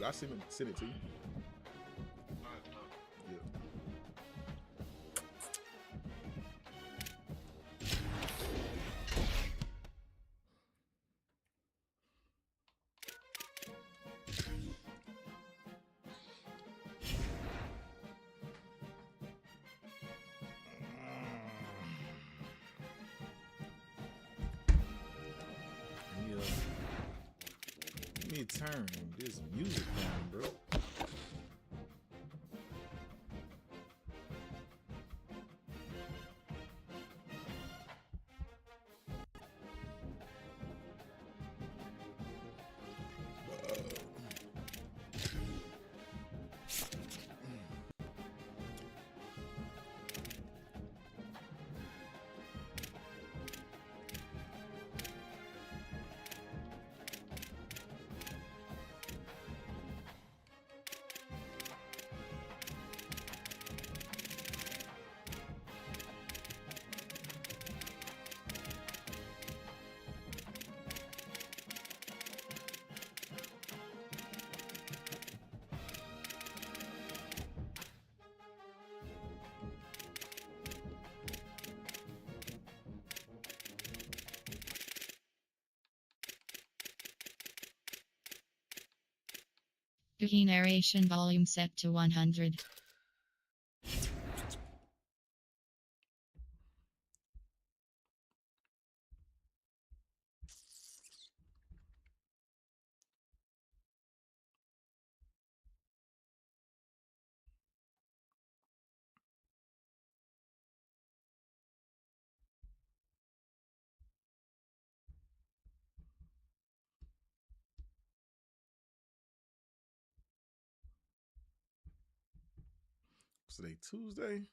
Should I send it to you? Yeah. Yeah. Let me turn this music down, bro. Key narration volume set to 100. Today Tuesday.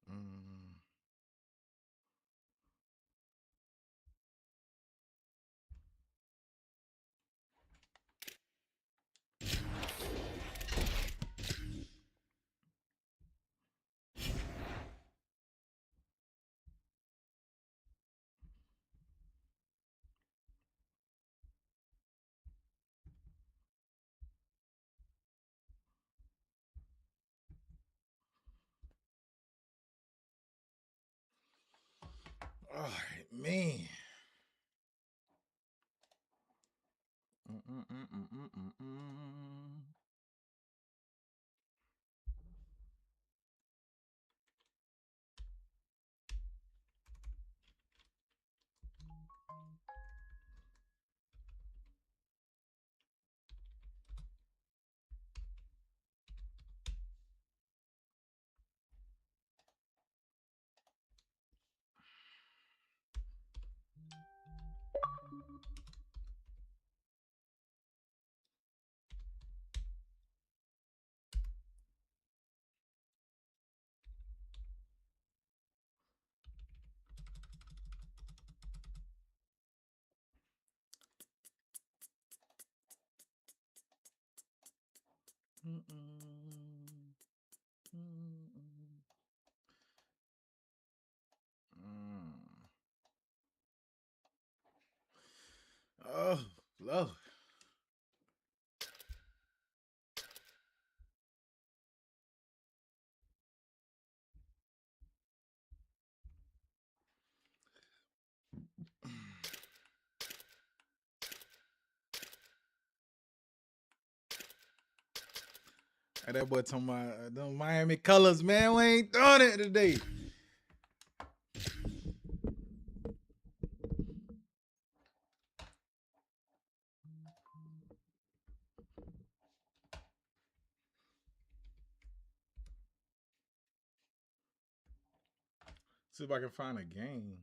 Mm. All right, man. Mm-mm-mm-mm-mm-mm. Mm-mm. Mm-mm. Mm. Oh, love. Hey, that boy talking about them Miami colors, man. We ain't doing it today. See if I can find a game.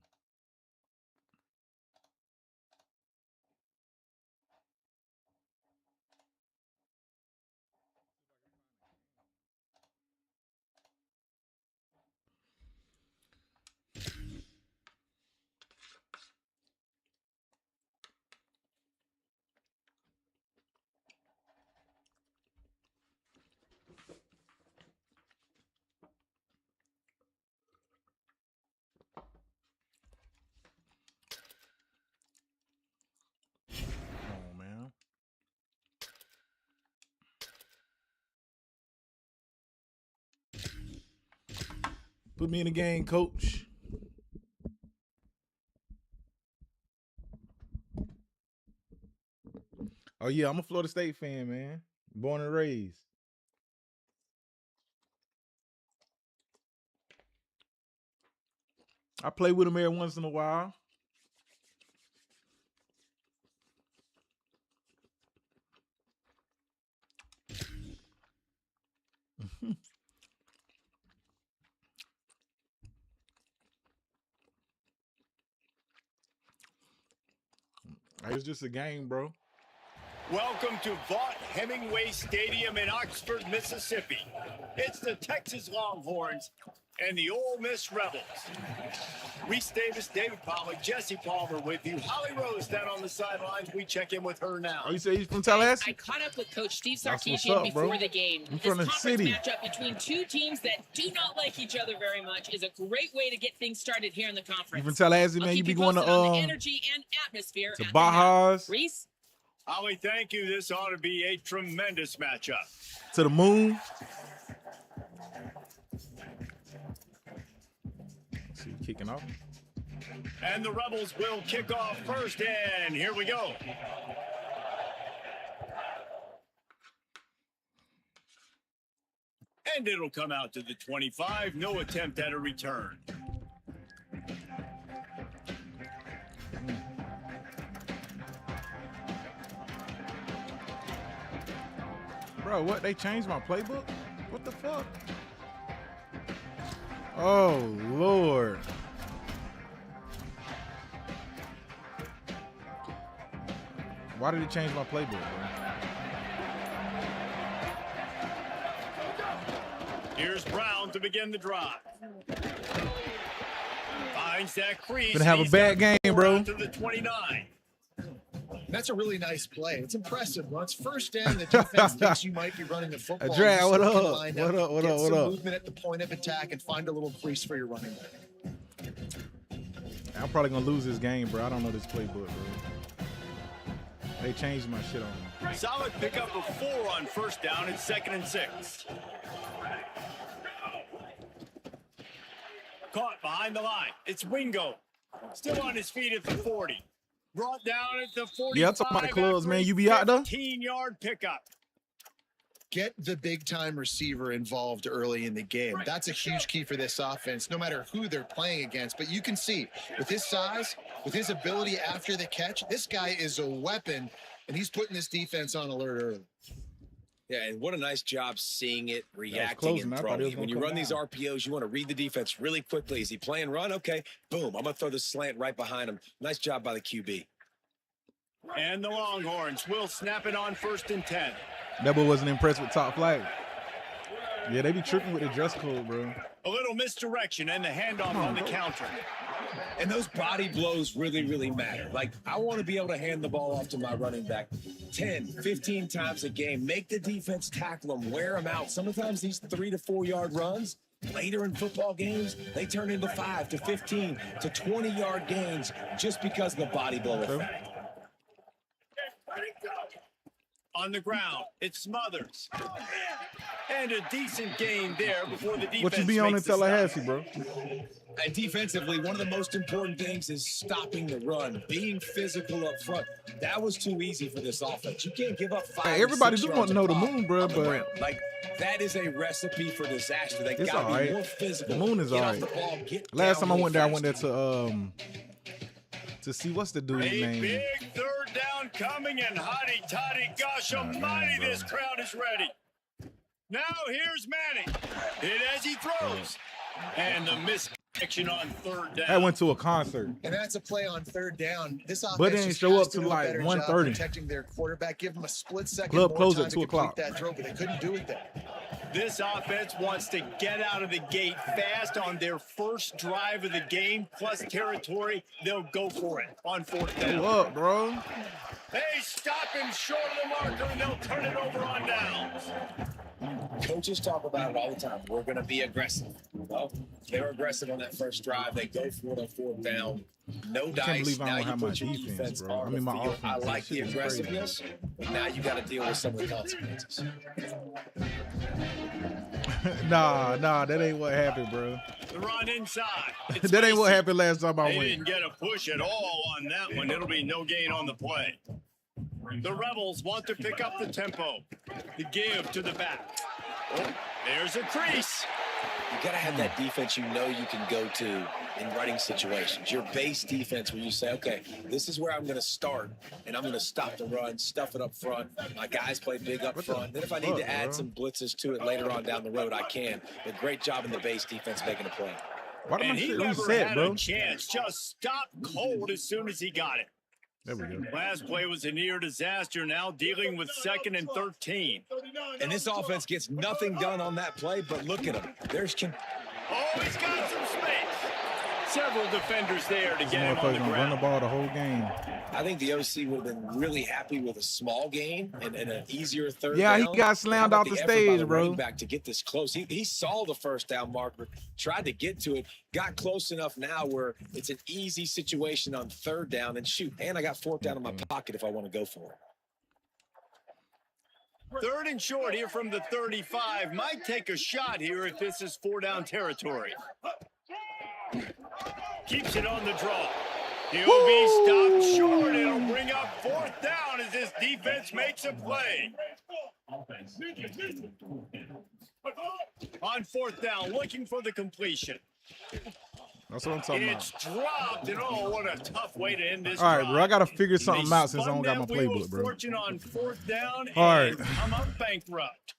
Put me in the game, coach. Oh, yeah, I'm a Florida State fan, man. Born and raised. I play with them every once in a while. It's just a game, bro. Welcome to Vaught Hemingway Stadium in Oxford, Mississippi. It's the Texas Longhorns and the Ole Miss Rebels. Reese Davis, David Pollack, Jesse Palmer with you. Holly Rose down on the sidelines. We check in with her now. Oh, you say he's from Tallahassee? I caught up with Coach Steve That's what's Sarkisian up, before bro. the game. I'm This from the conference city. matchup between two teams that do not like each other very much is a great way to get things started here in the conference. You from Tallahassee, I'll man? You keep be going posted on the to energy and atmosphere to at the half. Bajas, Reese? Holly, thank you. This ought to be a tremendous matchup. to the moon. Let's see, kicking off. And the Rebels will kick off first, and here we go. And it'll come out to the 25. No attempt at a return. Bro, what? They changed my playbook? What the fuck? Oh, Lord. Why did it change my playbook, bro? Here's Brown to begin the drive. Finds that crease. Gonna have a He's bad got game, four bro. out to the 29. That's a really nice play. It's impressive. Once first down, the defense thinks you might be running the football. Drag, You what still can up? line What up? What get up? What some up? movement at the point of attack and find a little crease for your running back. I'm probably gonna lose this game, bro. I don't know this playbook, bro. They changed my shit on me. Solid pickup of 4 on first down and 2nd and 6. Caught behind the line. It's Wingo. Still on his feet at the 40. Brought down at the 45. Yeah, I'm talking about the clubs, man. You be out there? 15-yard pickup. Get the big-time receiver involved early in the game. That's a huge key for this offense, no matter who they're playing against. But you can see, with his size, with his ability after the catch, this guy is a weapon, and he's putting this defense on alert early. Yeah, and what a nice job seeing it, reacting, closing. and I thought it was throwing. gonna When you come run these down. RPOs, you want to read the defense really quickly. Is he playing run? Okay, boom. I'm going to throw the slant right behind him. Nice job by the QB. And the Longhorns will snap it on 1st and 10. That boy wasn't impressed with top flight. Yeah, they be tripping with the dress code, bro. A little misdirection and the handoff on the counter. And those body blows really, really matter. Like, I want to be able to hand the ball off to my running back 10, 15 times a game. Make the defense tackle them, wear them out. Sometimes these 3 to 4 yard runs, later in football games, they turn into 5 to 15 to 20 yard gains just because of the body blow effect. On the ground, it's Smothers. And a decent gain there before the defense What you be on in makes the stop. Tallahassee, bro? And defensively, one of the most important things is stopping the run, being physical up front. That was too easy for this offense. You can't give up 5 Hey, or everybody 6 do yards want to know a the pop moon, bro, on the but ground. Like, that is a recipe for disaster. They it's got to all right. be more physical. The moon is Get all off right. the ball, get Last down time I really went there, I fast. went there to see what's the dude's A name. big 3rd down coming, and hotty toddy, gosh almighty, this crowd is ready. Now here's Manning. Hit as he throws. And the misconnection on 3rd down. I went to a concert. And that's a play on 3rd down. This offense But it didn't just show has up to till do a like better job 1:30. protecting their quarterback. Give them a split second Club more closed time at to 2 complete o'clock. that throw, but they couldn't do it there. This offense wants to get out of the gate fast on their first drive of the game, plus territory. They'll go for it on 4th down. What up, bro? They stop him short of the marker, and they'll turn it over on downs. Coaches talk about it all the time. We're going to be aggressive. Well, they were aggressive on that first drive. They go for it on 4th down. No can't dice. believe I Now don't you have my put your defense, defense bro. on I mean, the my field. I offense. like This the shit is crazy. aggressiveness, but now you got to deal with some of the consequences. Nah, that ain't what happened, bro. The run inside. That ain't what happened last time I They went. didn't get a push at all on that one. It'll be no gain on the play. The Rebels want to pick up the tempo. The give to the back. Oh, there's a crease. You got to have that defense you know you can go to in running situations. Your base defense where you say, okay, this is where I'm going to start, and I'm going to stop the run, stuff it up front. My guys play big up front. Then if I need to add some blitzes to it later on down the road, I can. But great job in the base defense making a play. Why did my And he shit never reset, had bro? a chance. Just stopped cold as soon as he got it. There we go. Last play was a near disaster. Now dealing with 2nd and 13. And this offense gets nothing done on that play, but look at him. Oh, he's got some space. Several defenders there to This get him on motherfucker the gonna run the ground. ball the whole game. I think the OC would have been really happy with a small gain and an easier third Yeah, down. he got slammed How off about the effort by stage, the bro. running back to get this close. He saw the first down marker, tried to get to it, got close enough now where it's an easy situation on 3rd down. And shoot, and I got 4th down in my pocket if I want to go for it. 3rd and short here from the 35. Might take a shot here if this is 4-down territory. Keeps it on the draw. He'll be stopped short. It'll bring up 4th down as this defense makes a play. On 4th down, looking for the completion. That's what I'm talking It's about. dropped, and oh, what a tough way to end this. All right, drive. bro. I gotta figure They something out since I spun don't got my that wheel playbook, of bro. fortune on 4th down All and right. come up bankrupt.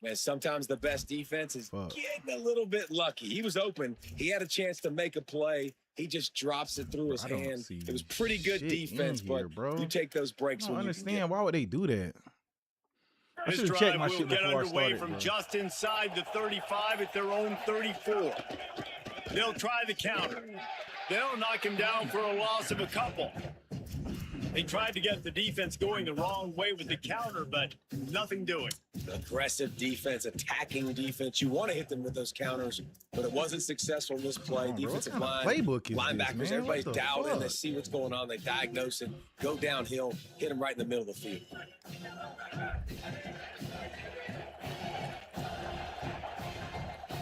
Man, sometimes the best defense is Fuck. getting a little bit lucky. He was open. He had a chance to make a play. He just drops it through his I don't hand. see It was pretty good shit defense, in here, but bro. you take those breaks I don't when you can understand. Why would they do that? I This should have drive checked my will shit get before I underway started, from bro. just inside the 35 at their own 34. They'll try the counter. They'll knock him down for a loss of a couple. They tried to get the defense going the wrong way with the counter, but nothing doing. Aggressive defense, attacking defense. You want to hit them with those counters, but it wasn't successful in this play. Come on, bro. What Defensive kind of line, playbook is this, linebackers, man? everybody's What the doubting. They fuck? see what's going on. They diagnose it, go downhill, hit them right in the middle of the field.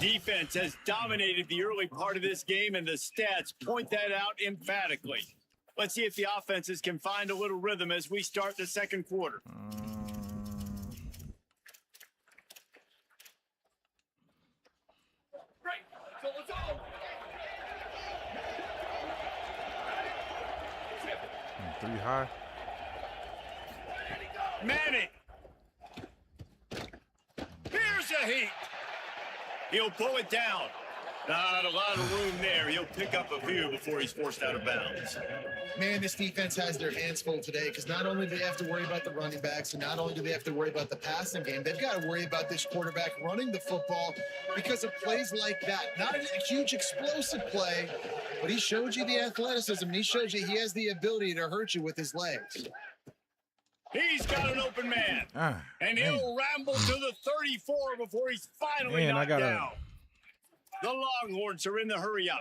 Defense has dominated the early part of this game, and the stats point that out emphatically. Let's see if the offenses can find a little rhythm as we start the 2nd quarter. Three high. Manning. Here's a heat. He'll pull it down. Not a lot of room there. He'll pick up a few before he's forced out of bounds. Man, this defense has their hands full today because not only do they have to worry about the running backs and not only do they have to worry about the passing game, they've got to worry about this quarterback running the football because of plays like that. Not a huge explosive play, but he showed you the athleticism and he showed you he has the ability to hurt you with his legs. He's got an open man. And man. he'll ramble to the 34 before he's finally Man, I knocked gotta- down. The Longhorns are in the hurry up.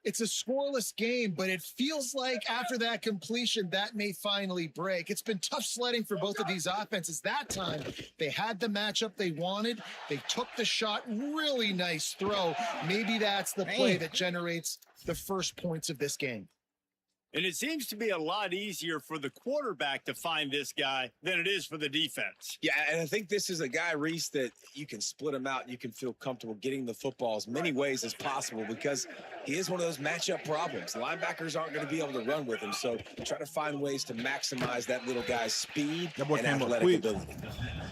It's a scoreless game, but it feels like after that completion, that may finally break. It's been tough sledding for both of these offenses. That time, they had the matchup they wanted. They took the shot. Really nice throw. Maybe that's the play that generates the first points of this game. And it seems to be a lot easier for the quarterback to find this guy than it is for the defense. Yeah, and I think this is a guy, Reese, that you can split him out and you can feel comfortable getting the football as many ways as possible because he is one of those matchup problems. Linebackers aren't going to be able to run with him, so try to find ways to maximize that little guy's speed That boy and came up athletic quick. ability.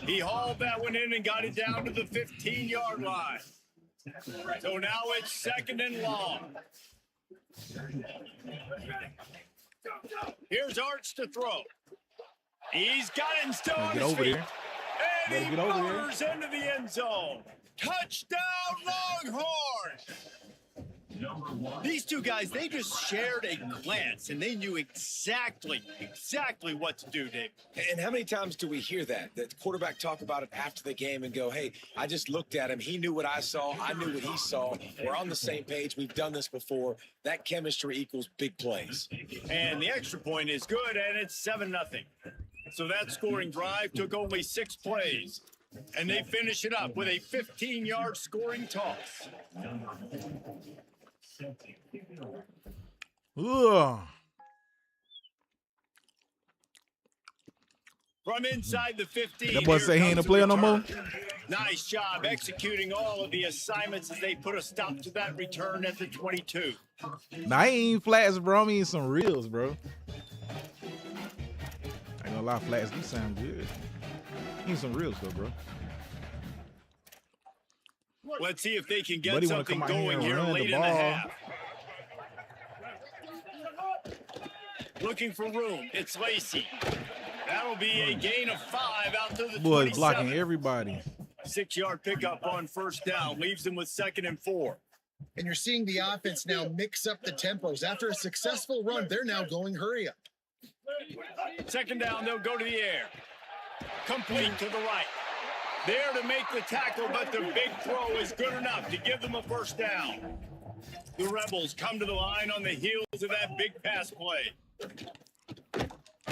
He hauled that one in and got it down to the 15-yard line. So now it's 2nd and long. Here's Arch to throw. He's got it and still on Get his over feet. there. And Better he get over there. motors into the end zone. Touchdown, Longhorns! These two guys, they just shared a glance, and they knew exactly what to do, Dave. And how many times do we hear that? The quarterback talk about it after the game and go, hey, I just looked at him. He knew what I saw. I knew what he saw. We're on the same page. We've done this before. That chemistry equals big plays. And the extra point is good, and it's 7-0. So that scoring drive took only 6 plays. And they finish it up with a 15-yard scoring toss. Ugh. From inside the 15. That boy say he ain't a player no more. Nice job executing all of the assignments as they put a stop to that return at the 22. Nah, I ain't eating flats, bro. I'm eating some reels, bro. I ain't gonna lie, flats do sound good. Eating some reels though, bro. Let's see if they can get Buddy wanna something come out here going and here run the late in the ball. half. Looking for room. It's Lacey. That'll be a gain of 5 out to the Boy, 27. blocking everybody. 6-yard pickup on first down. Leaves them with 2nd and 4. And you're seeing the offense now mix up the tempos. After a successful run, they're now going hurry up. 2nd down, they'll go to the air. Complete to the right. There to make the tackle, but the big throw is good enough to give them a first down. The Rebels come to the line on the heels of that big pass play.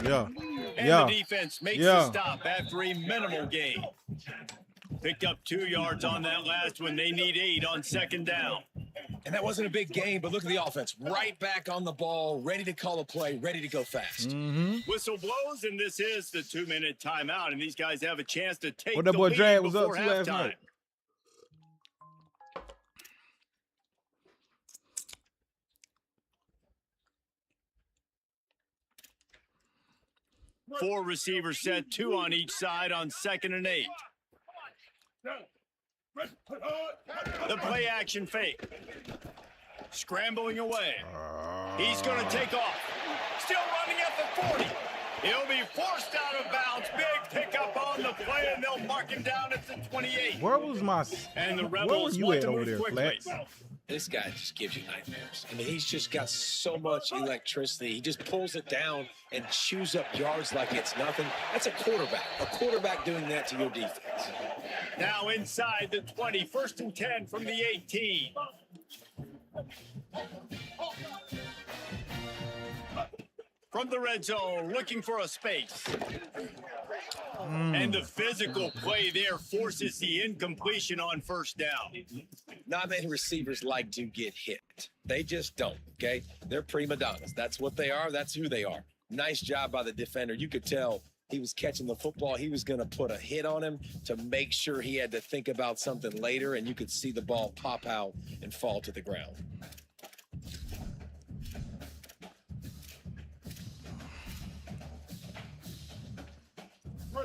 Yeah. And Yeah. the defense makes Yeah. the stop after a minimal gain. Picked up 2 yards on that last one. They need 8 on 2nd down. And that wasn't a big game, but look at the offense. Right back on the ball, ready to call a play, ready to go fast. Whistle blows, and this is the 2-minute timeout, and these guys have a chance to take What that the boy lead Drag was up before to last halftime. night. Four receivers set, 2 on each side on 2nd and 8. The play action fake. Scrambling away. He's going to take off. Still running at the 40. He'll be forced out of bounds. Big pickup on the play, and they'll mark him down at the 28. Where was my? And the Where Rebels were you want at to over move there, quickly. Flats? This guy just gives you nightmares. I mean, he's just got so much electricity. He just pulls it down and chews up yards like it's nothing. That's a quarterback. A quarterback doing that to your defense. Now inside the 20, 1st and 10 from the 18. From the red zone, looking for a space. And the physical play there forces the incompletion on first down. Not many receivers like to get hit. They just don't, okay? They're prima donnas. That's what they are. That's who they are. Nice job by the defender. You could tell he was catching the football. He was going to put a hit on him to make sure he had to think about something later, and you could see the ball pop out and fall to the ground.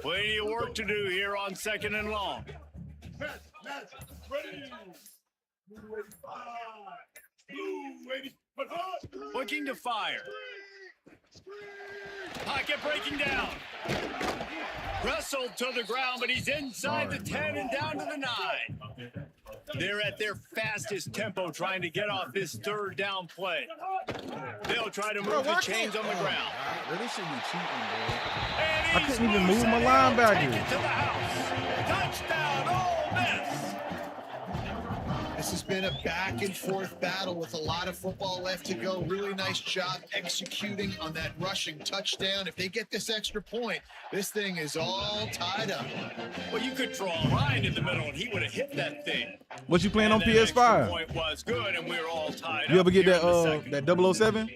Plenty of work to do here on 2nd and long. Looking to fire. Pocket breaking down. Wrestled to the ground, but he's inside the 10 and down to the 9. They're at their fastest tempo trying to get off this 3rd down play. They'll try to move the chains on the ground. Bro, this should be cheating, bro. And I he's couldn't even loose move my and he'll linebacker. take it to the house. Touchdown, Ole Miss. This has been a back and forth battle with a lot of football left to go. Really nice job executing on that rushing touchdown. If they get this extra point, this thing is all tied up. Well, you could draw a line in the middle, and he would have hit that thing. What you playing on And that extra PS5? point was good, and we were all tied You up ever get here that in the second. that 007?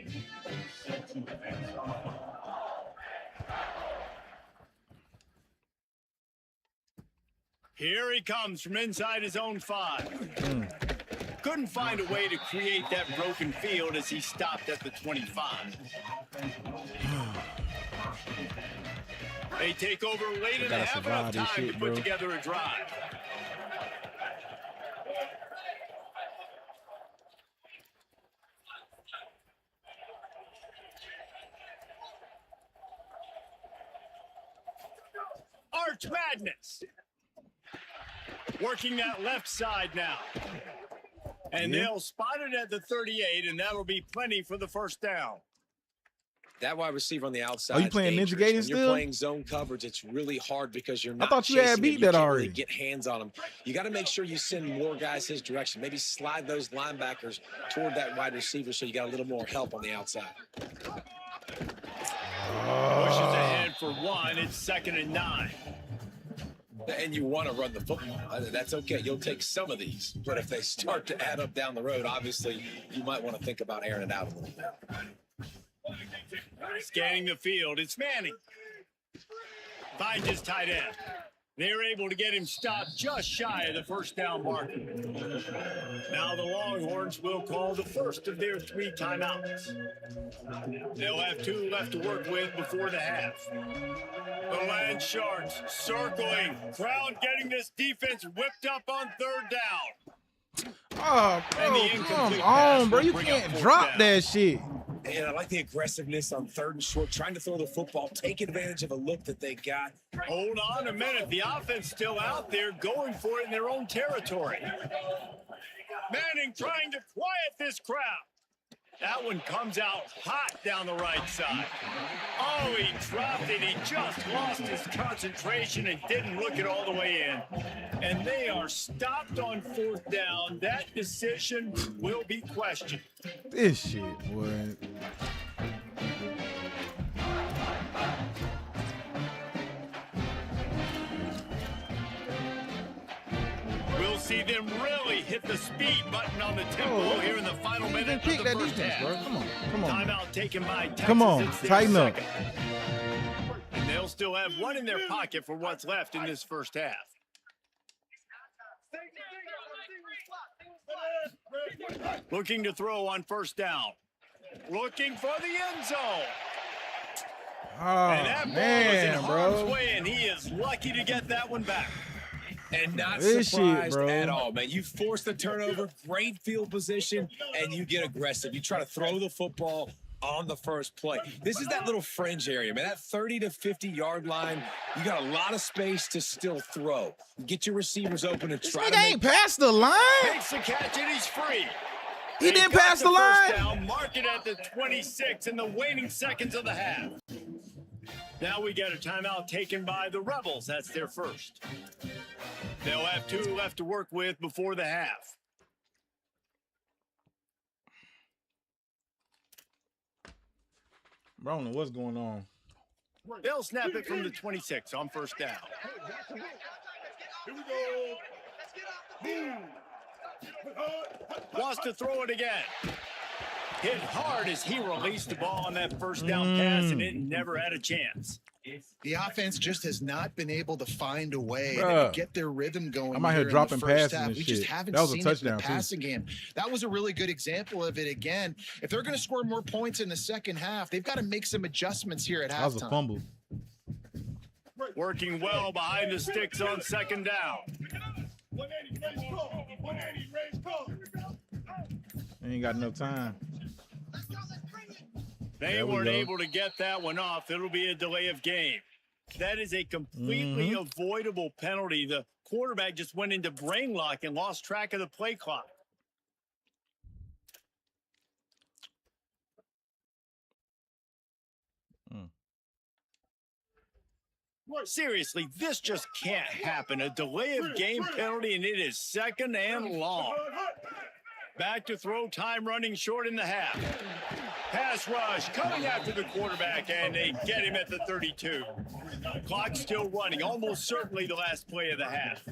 Here he comes from inside his own 5. Couldn't find a way to create that broken field as he stopped at the 25. They take over late in the Gotta half, survive enough this time shit, to bro. put together a drive. Arch Madness. Working that left side now. And they'll spot it at the 38, and that'll be plenty for the first down. That wide receiver on the outside. Oh, you is playing Ninja dangerous. Gaiden When still? you're playing zone coverage, it's really hard because you're not. thought you had chasing him. beat You that can't already. Really get hands on him. You got to make sure you send more guys his direction. Maybe slide those linebackers toward that wide receiver so you got a little more help on the outside. Pushes ahead for 1. It's 2nd and 9. And you want to run the football. That's okay. You'll take some of these. But if they start to add up down the road, obviously, you might want to think about airing it out a little bit. Scanning the field, it's Manning. Finds his tight end. They're able to get him stopped just shy of the first down marker. Now the Longhorns will call the first of their 3 timeouts. They'll have 2 left to work with before the half. The Land Sharks circling. Crowd getting this defense whipped up on 3rd down. Oh, And bro, the come incomplete on, pass bro. will You bring can't up 4th drop down. that shit. And I like the aggressiveness on 3rd and short, trying to throw the football, take advantage of a look that they got. Hold on a minute. The offense still out there going for it in their own territory. Manning trying to quiet this crowd. That one comes out hot down the right side. Oh, he dropped it. He just lost his concentration and didn't look it all the way in. And they are stopped on 4th down. That decision will be questioned. This shit, boy. We'll see them really hit the speed button on the tempo here in the final minute Pick of the that first defense, bro. half. Come on. Timeout taken by Texas. Come on, It's their tighten up. second. And they'll still have 1 in their pocket for what's left in this first half. Looking to throw on 1st down. Looking for the end zone. Oh, And that ball man, was in harm's bro. way, and he is lucky to get that one back. And not This shit, surprised bro. at all, man. You force the turnover, great field position, and you get aggressive. You try to throw the football on the first play. This is that little fringe area, man. That 30 to 50-yard line, you got a lot of space to still throw. Get your receivers open and This try to nigga make ain't past the line. Makes the catch, and he's free. He didn't got pass the first line. Down, mark it at the 26 in the waning seconds of the half. Now we get a timeout taken by the Rebels. That's their first. They'll have 2 left to work with before the half. Bro, I don't know what's going on. They'll snap it from the 26 on 1st down. Wants to throw it again. Hit hard as he released the ball on that 1st down pass, and it never had a chance. The offense just has not been able to find a way Bruh. to get their rhythm going. I'm out here in the dropping first passes half. and We just shit. haven't That was a seen touchdown, it in the too. passing game. That was a really good example of it again. If they're going to score more points in the second half, they've got to make some adjustments here at That was a halftime. fumble. Working well behind the sticks on 2nd down. They ain't got enough time. They There we weren't go. able to get that one off. It'll be a delay of game. That is a completely avoidable penalty. The quarterback just went into brain lock and lost track of the play clock. Seriously, this just can't happen. A delay of game penalty, and it is 2nd and long. Back to throw, time running short in the half. Pass rush coming after the quarterback, and they get him at the 32. Clock still running, almost certainly the last play of the half.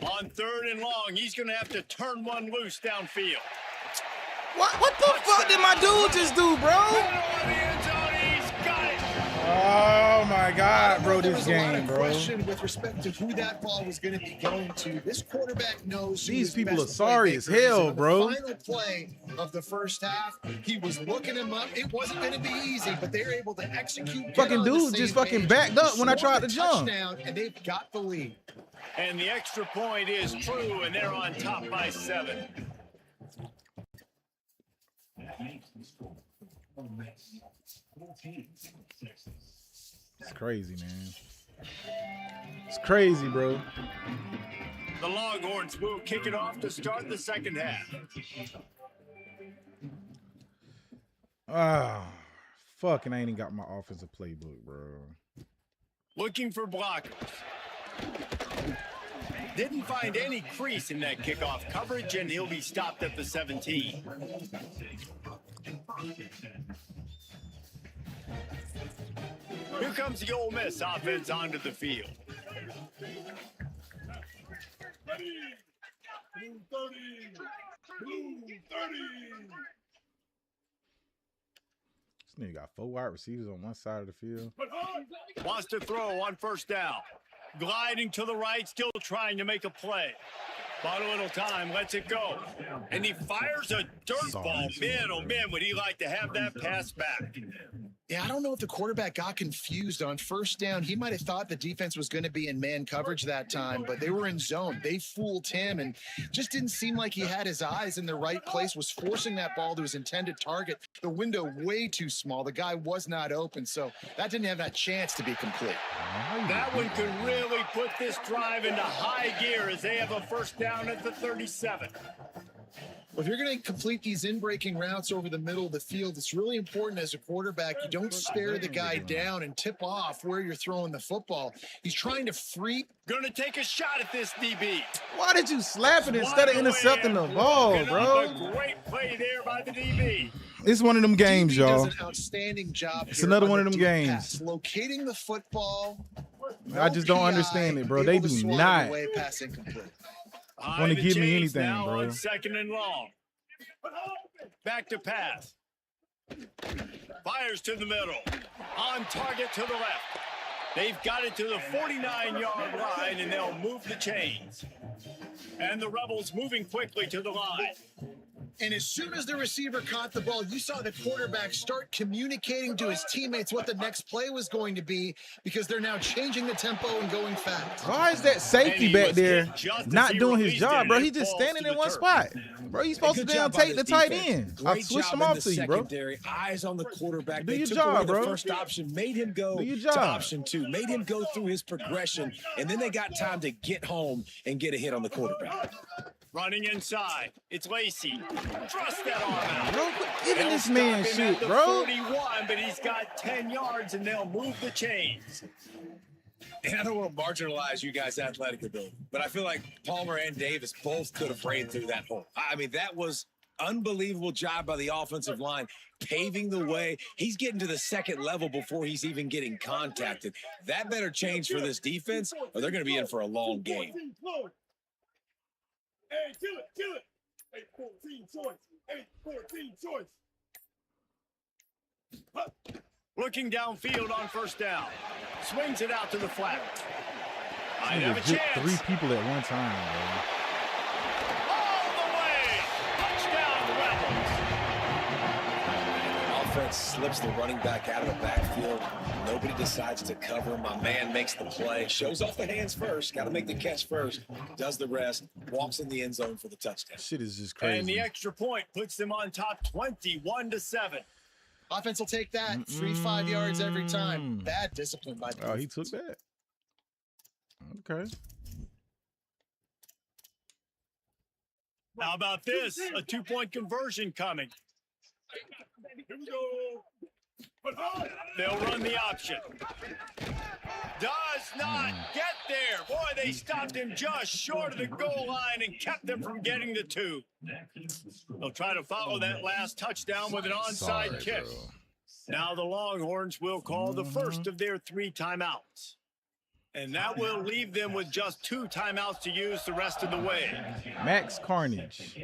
On 3rd and long, he's going to have to turn one loose downfield. What the fuck did my dude just do, bro? On the end zone, he's got it. Oh my God, bro, There this was a lot game, of bro. question with respect to who that ball was going to be going to. This quarterback knows who These his people best are sorry as hell, playmaker is. bro. The final play of the first half, he was looking him up. It wasn't going to be easy, but they were able to execute. get Fucking on the dude same just fucking page, backed up when I score tried the to jump. touchdown, and they've got the lead. And the extra point is true, and they're on top by 7. It's crazy, man. It's crazy, bro. The Longhorns will kick it off to start the second half. Ah, fucking I ain't even got my offensive playbook, bro. Looking for blockers. Didn't find any crease in that kickoff coverage, and he'll be stopped at the 17. Here comes the Ole Miss offense onto the field. This nigga got 4 wide receivers on one side of the field. Wants to throw on first down. Gliding to the right, still trying to make a play. Bought a little time, lets it go. And he fires a dirt ball. Man, oh man, would he like to have that pass back. Yeah, I don't know if the quarterback got confused on first down. He might have thought the defense was going to be in man coverage that time, but they were in zone. They fooled him and just didn't seem like he had his eyes in the right place, was forcing that ball to his intended target. The window way too small. The guy was not open, so that didn't have that chance to be complete. That one could really put this drive into high gear as they have a first down at the 37. Well, if you're going to complete these in-breaking routes over the middle of the field, it's really important as a quarterback you don't stare the guy down and tip off where you're throwing the football. He's trying to free. Going to take a shot at this DB. Why did you slap it instead of intercepting the ball, bro? A great play there by the DB. It's one of them games, y'all. Does an outstanding job. It's another one of them games. Pass, locating the football. I just don't understand it, bro. They do not want to give me anything, now bro. On second and long. Back to pass. Fires to the middle. On target to the left. They've got it to the 49-yard line, and they'll move the chains. And the Rebels moving quickly to the line. And as soon as the receiver caught the ball, you saw the quarterback start communicating to his teammates what the next play was going to be because they're now changing the tempo and going fast. Why is that safety back there not doing his job, bro? He's just standing in one spot. Bro, he's supposed to damn take the tight end. I switched him off to you, bro. Eyes on the quarterback. Do your job, bro. The first option made him go to option 2, made him go through his progression, and then they got time to get home and get a hit on the quarterback. Running inside. It's Lacey. Trust that arm out. Bro, quit giving this man shit, bro. 41, but he's got 10 yards, and they'll move the chains. And I don't want to marginalize you guys' athletic ability, but I feel like Palmer and Davis both could have ran through that hole. I mean, that was unbelievable job by the offensive line, paving the way. He's getting to the second level before he's even getting contacted. That better change for this defense, or they're going to be in for a long game. Hey, kill it. 8-14 choice. Looking downfield on first down. Swings it out to the flat. I have a chance. 3 people at one time, bro. All the way. Touchdown, Rebels. Offense slips the running back out of the backfield. Nobody decides to cover. My man makes the play. Shows off the hands first. Got to make the catch first. Does the rest. Walks in the end zone for the touchdown. Shit is just crazy. And the extra point puts them on top 21-7. Offense will take that. 3-5 yards every time. Bad discipline by the Oh, he took that. Okay. How about this? A 2-point conversion coming. Here we go. They'll run the option. Does not get there. Boy, they stopped him just short of the goal line and kept him from getting the 2. They'll try to follow that last touchdown with an onside kick. Bro. Now the Longhorns will call the first of their 3 timeouts. And that will leave them with just 2 timeouts to use the rest of the way. Max Carnage.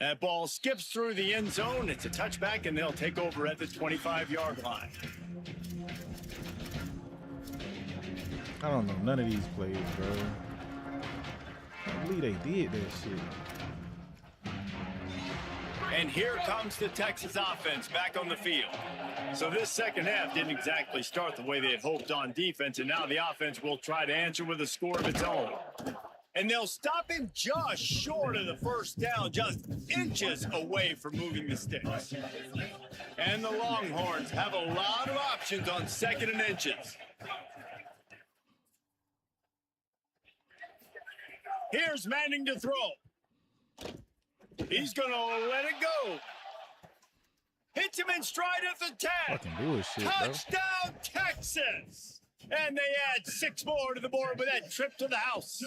That ball skips through the end zone. It's a touchback, and they'll take over at the 25-yard line. I don't know none of these plays, bro. I believe they did that shit. And here comes the Texas offense back on the field. So this second half didn't exactly start the way they had hoped on defense, and now the offense will try to answer with a score of its own. And they'll stop him just short of the first down, just inches away from moving the sticks. And the Longhorns have a lot of options on second and inches. Here's Manning to throw. He's going to let it go. Hits him in stride at the 10. Fucking bullshit, bro. Touchdown, Texas. And they add 6 more to the board with that trip to the house.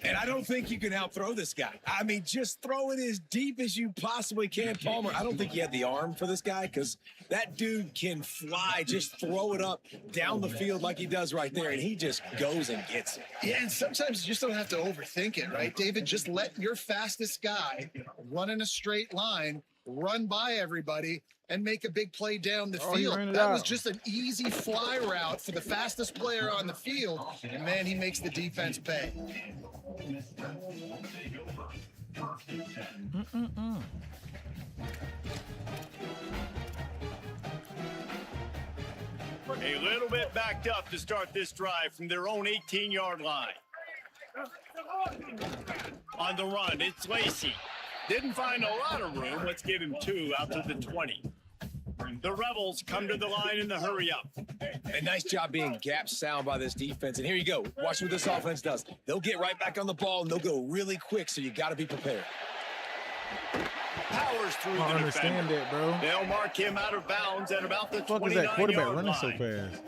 And I don't think you can outthrow this guy. I mean, just throw it as deep as you possibly can, Palmer. I don't think he had the arm for this guy because that dude can fly. Just throw it up down the field like he does right there, and he just goes and gets it. Yeah, and sometimes you just don't have to overthink it, right, David? Just let your fastest guy run in a straight line, run by everybody, and make a big play down the field. That was just an easy fly route for the fastest player on the field, and man, he makes the defense pay. A little bit backed up to start this drive from their own 18-yard line. On the run, it's Lacey. Didn't find a lot of room. Let's give him 2 out to the 20. The Rebels come to the line in the hurry up. A nice job being gap sound by this defense. And here you go. Watch what this offense does. They'll get right back on the ball, and they'll go really quick, so you got to be prepared. Powers through the defender. Understand that, bro. They'll mark him out of bounds at about the 29-yard line. What the fuck is that quarterback running so fast?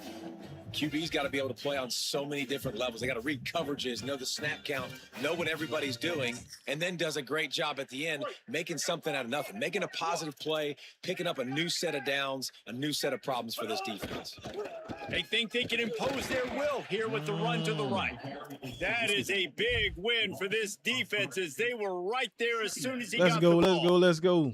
QB's got to be able to play on so many different levels. They got to read coverages, know the snap count, know what everybody's doing, and then does a great job at the end making something out of nothing, making a positive play, picking up a new set of downs, a new set of problems for this defense. They think they can impose their will here with the run to the right. That is a big win for this defense as they were right there as soon as he got the ball. Let's go.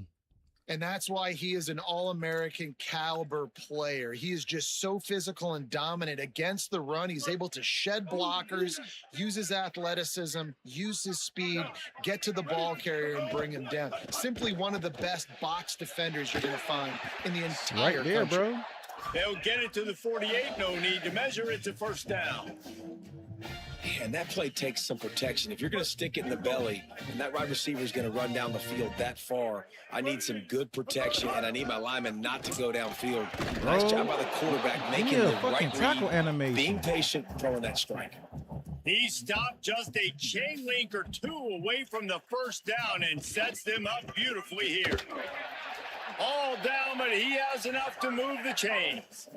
And that's why he is an All-American caliber player. He is just so physical and dominant against the run. He's able to shed blockers, use his athleticism, use his speed, get to the ball carrier and bring him down. Simply one of the best box defenders you're going to find in the entire right there, country. bro. They'll get it to the 48. No need to measure. It's a first down. And that play takes some protection. If you're going to stick it in the belly and that wide receiver is going to run down the field that far, I need some good protection, and I need my lineman not to go downfield. Nice job by the quarterback making the right tackle read, animation. being patient, throwing that strike. He stopped just a chain link or 2 away from the first down and sets them up beautifully here. All down, but he has enough to move the chains.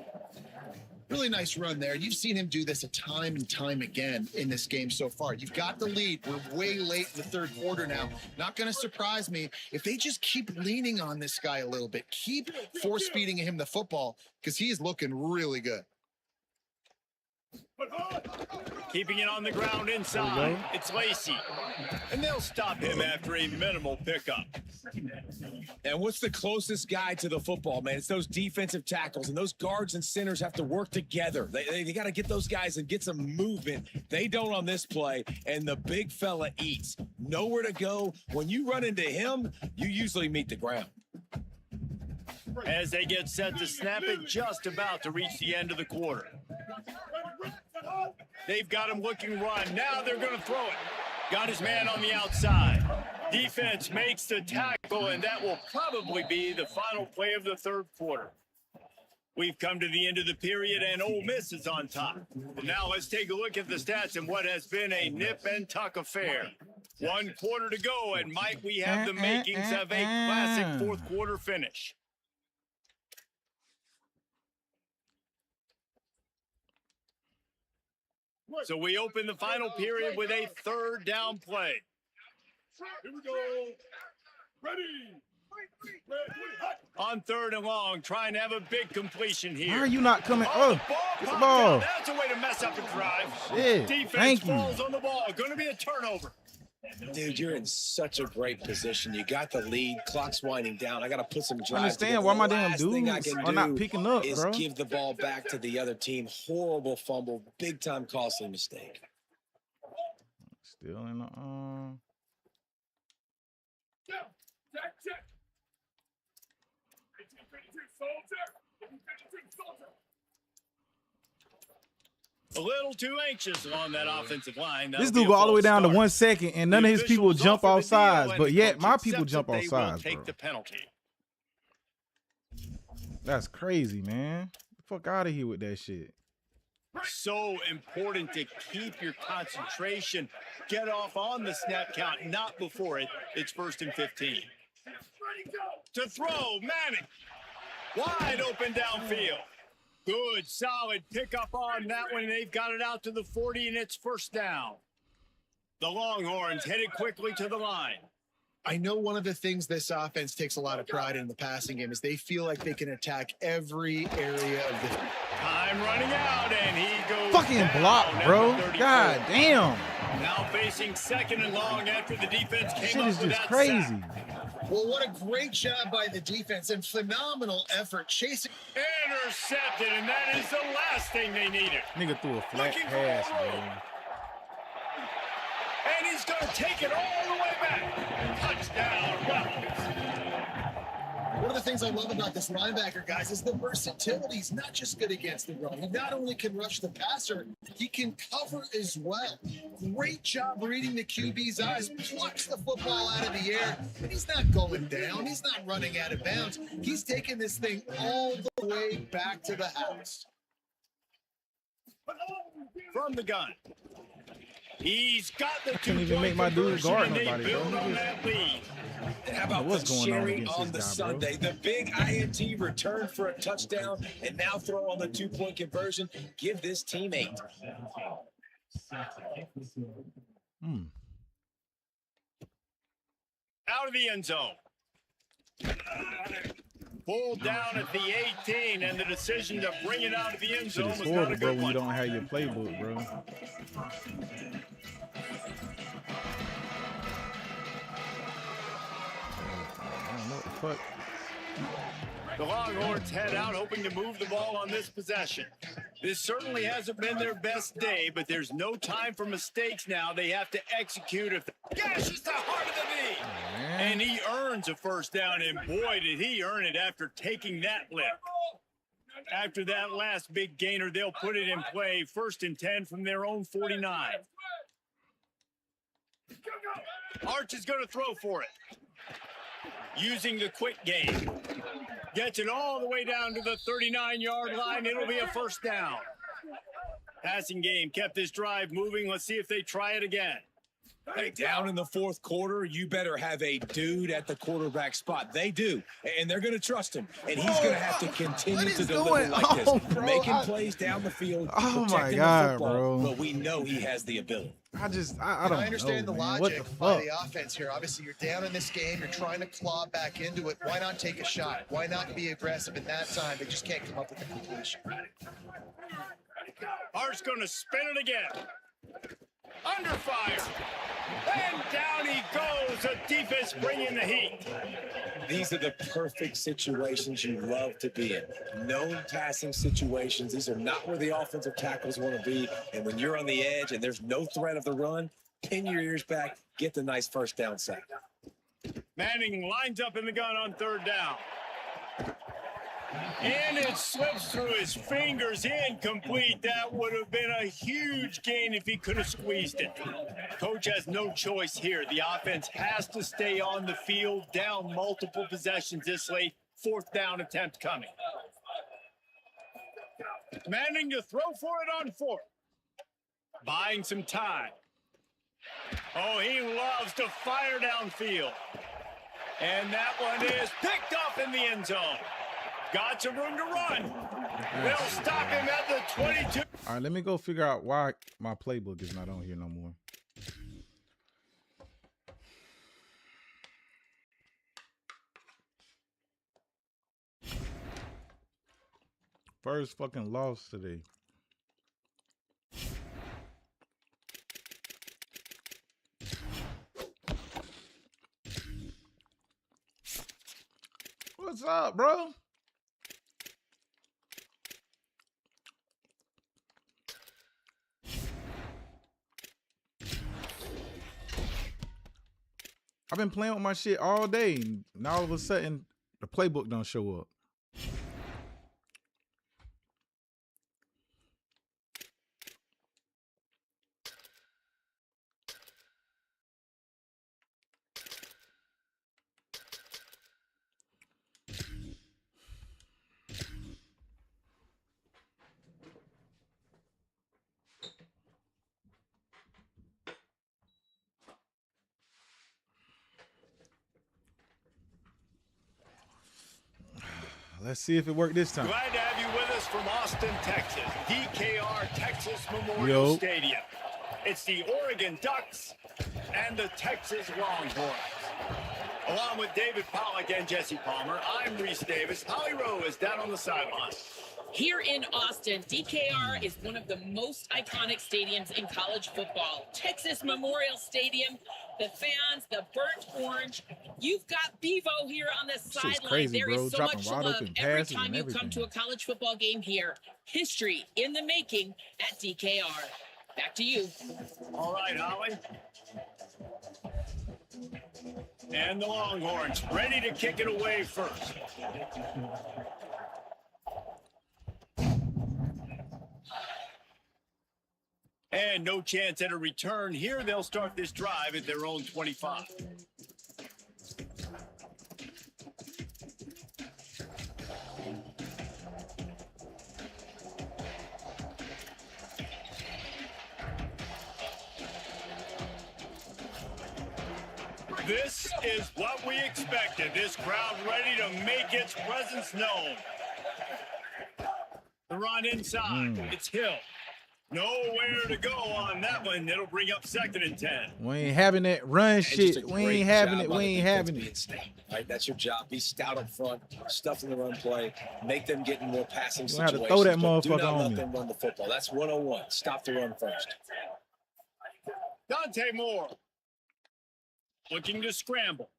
Really nice run there. You've seen him do this a time and time again in this game so far. You've got the lead. We're way late in the third quarter now. Not going to surprise me if they just keep leaning on this guy a little bit. Keep force-feeding him the football because he's looking really good. Keeping it on the ground inside. It's Lacey. And they'll stop him after a minimal pickup. And what's the closest guy to the football, man? It's those defensive tackles, and those guards and centers have to work together. They got to get those guys and get some movement. They don't on this play, and the big fella eats. Nowhere to go. When you run into him, you usually meet the ground. As they get set to snap it, just about to reach the end of the quarter. They've got him looking run. Now they're going to throw it. Got his man on the outside. Defense makes the tackle, and that will probably be the final play of the third quarter. We've come to the end of the period, and Ole Miss is on top. Now let's take a look at the stats in what has been a nip and tuck affair. 1 quarter to go, and might we have the makings of a classic fourth quarter finish. So we open the final period with a third down play. Here we go. Ready. On 3rd and long, trying to have a big completion here. Why are you not coming? Oh, Get the ball. That's a way to mess up a drive. Shit. Defense falls on the ball. Going to be a turnover. Dude, you're in such a great position. You got the lead. Clock's winding down. I got to put some drives. Understand why my damn dudes are not picking up, is bro. give the ball back to the other team. Horrible fumble. Big time costly mistake. Still in the A little too anxious on that offensive line. This dude go all the way down to 1 second, and none of his people jump off sides, but yet my people jump off sides, bro. Take the penalty. That's crazy, man. The fuck out of here with that shit. So important to keep your concentration. Get off on the snap count, not before it. It's 1st and 15. To throw, Manning. Wide open downfield. Good, solid pickup on that one. They've got it out to the 40, and it's first down. The Longhorns headed quickly to the line. I know one of the things this offense takes a lot of pride in the passing game is they feel like they can attack every area of the Time running out, and he goes Fucking block, down bro. at the 34. God damn. Now facing second and long after the defense came Shit up is with just that crazy. sack. Well, what a great job by the defense and phenomenal effort chasing. Intercepted, and that is the last thing they needed. Nigga threw a flat Looking for pass, a roll. bro. And he's going to take it all the way back. Touchdown, Rebels. One of the things I love about this linebacker, guys, is the versatility. He's not just good against the run. He not only can rush the passer, he can cover as well. Great job reading the QB's eyes, plucks the football out of the air, and he's not going down. He's not running out of bounds. He's taking this thing all the way back to the house. From the gun. He's got the couldn't even make my dude guard nobody, bro. on that lead. How about What's the going on cherry against on the this guy, bro? Sunday? The big INT return for a touchdown and now throw on the 2-point conversion. Give this team 8. Out of the end zone. Pulled down at the 18, and the decision to bring it out of the end Shit zone is was not horrible, a bro, good when you one. don't have your playbook, bro. I don't know what the fuck. The Longhorns head out hoping to move the ball on this possession. This certainly hasn't been their best day, but there's no time for mistakes now. They have to execute. Gashes the heart of the knee. And he earns a first down, and boy, did he earn it after taking that lift. After that last big gainer, they'll put it in play. 1st and 10 from their own 49. Arch is going to throw for it. Using the quick game. Gets it all the way down to the 39-yard line. It'll be a first down. Passing game kept this drive moving. Let's see if they try it again. Hey, down in the 4th quarter, you better have a dude at the quarterback spot. They do, and they're going to trust him. And he's going to have to continue to deliver like this, bro? making plays down the field, Oh, my protecting God, the football. bro. But we know he has the ability. I don't I understand know, the man. logic What the by fuck? the offense here. Obviously, you're down in this game. You're trying to claw back into it. Why not take a shot? Why not be aggressive in that time? They just can't come up with the completion. Art's going to spin it again. Under fire. And down he goes. The defense bringing the heat. These are the perfect situations you love to be in. Known passing situations. These are not where the offensive tackles want to be. And when you're on the edge and there's no threat of the run, pin your ears back, get the nice first down sack. Manning lines up in the gun on 3rd down. And it slips through his fingers, incomplete. That would have been a huge gain if he could have squeezed it. Coach has no choice here. The offense has to stay on the field, down multiple possessions this late. 4th down attempt coming. Manning to throw for it on 4th. Buying some time. Oh, he loves to fire downfield. And that one is picked up in the end zone. Got some room to run. They'll stop him at the 22. All right, let me go figure out why my playbook is not on here no more. First fucking loss today. What's up, bro? I've been playing with my shit all day, and all of a sudden, the playbook don't show up. Let's see if it worked this time. Glad to have you with us from Austin, Texas. DKR Texas Memorial Yo. Stadium. It's the Oregon Ducks and the Texas Longhorns. Along with David Pollack and Jesse Palmer, I'm Reese Davis. Holly Rowe is down on the sideline. Here in Austin, DKR is one of the most iconic stadiums in college football. Texas Memorial Stadium, the fans, the burnt orange. You've got Bevo here on the sideline. Crazy, There bro. is so Dropping much wide love open every passes time and you come everything. to a college football game here. History in the making at DKR. Back to you. All right, Holly. And the Longhorns ready to kick it away first. And no chance at a return here. They'll start this drive at their own 25. This is what we expected. This crowd ready to make its presence known. The run inside. It's Hill. Nowhere to go on that one. It'll bring up 2nd and 10. We ain't having that run shit. We ain't having it. We ain't having it. All right, that's your job. Be stout up front, stuff in the run play, make them get in more passing We're gonna have situations. to throw that but do motherfucker not on let me. them run the football. That's 101. Stop the run first. Dante Moore looking to scramble.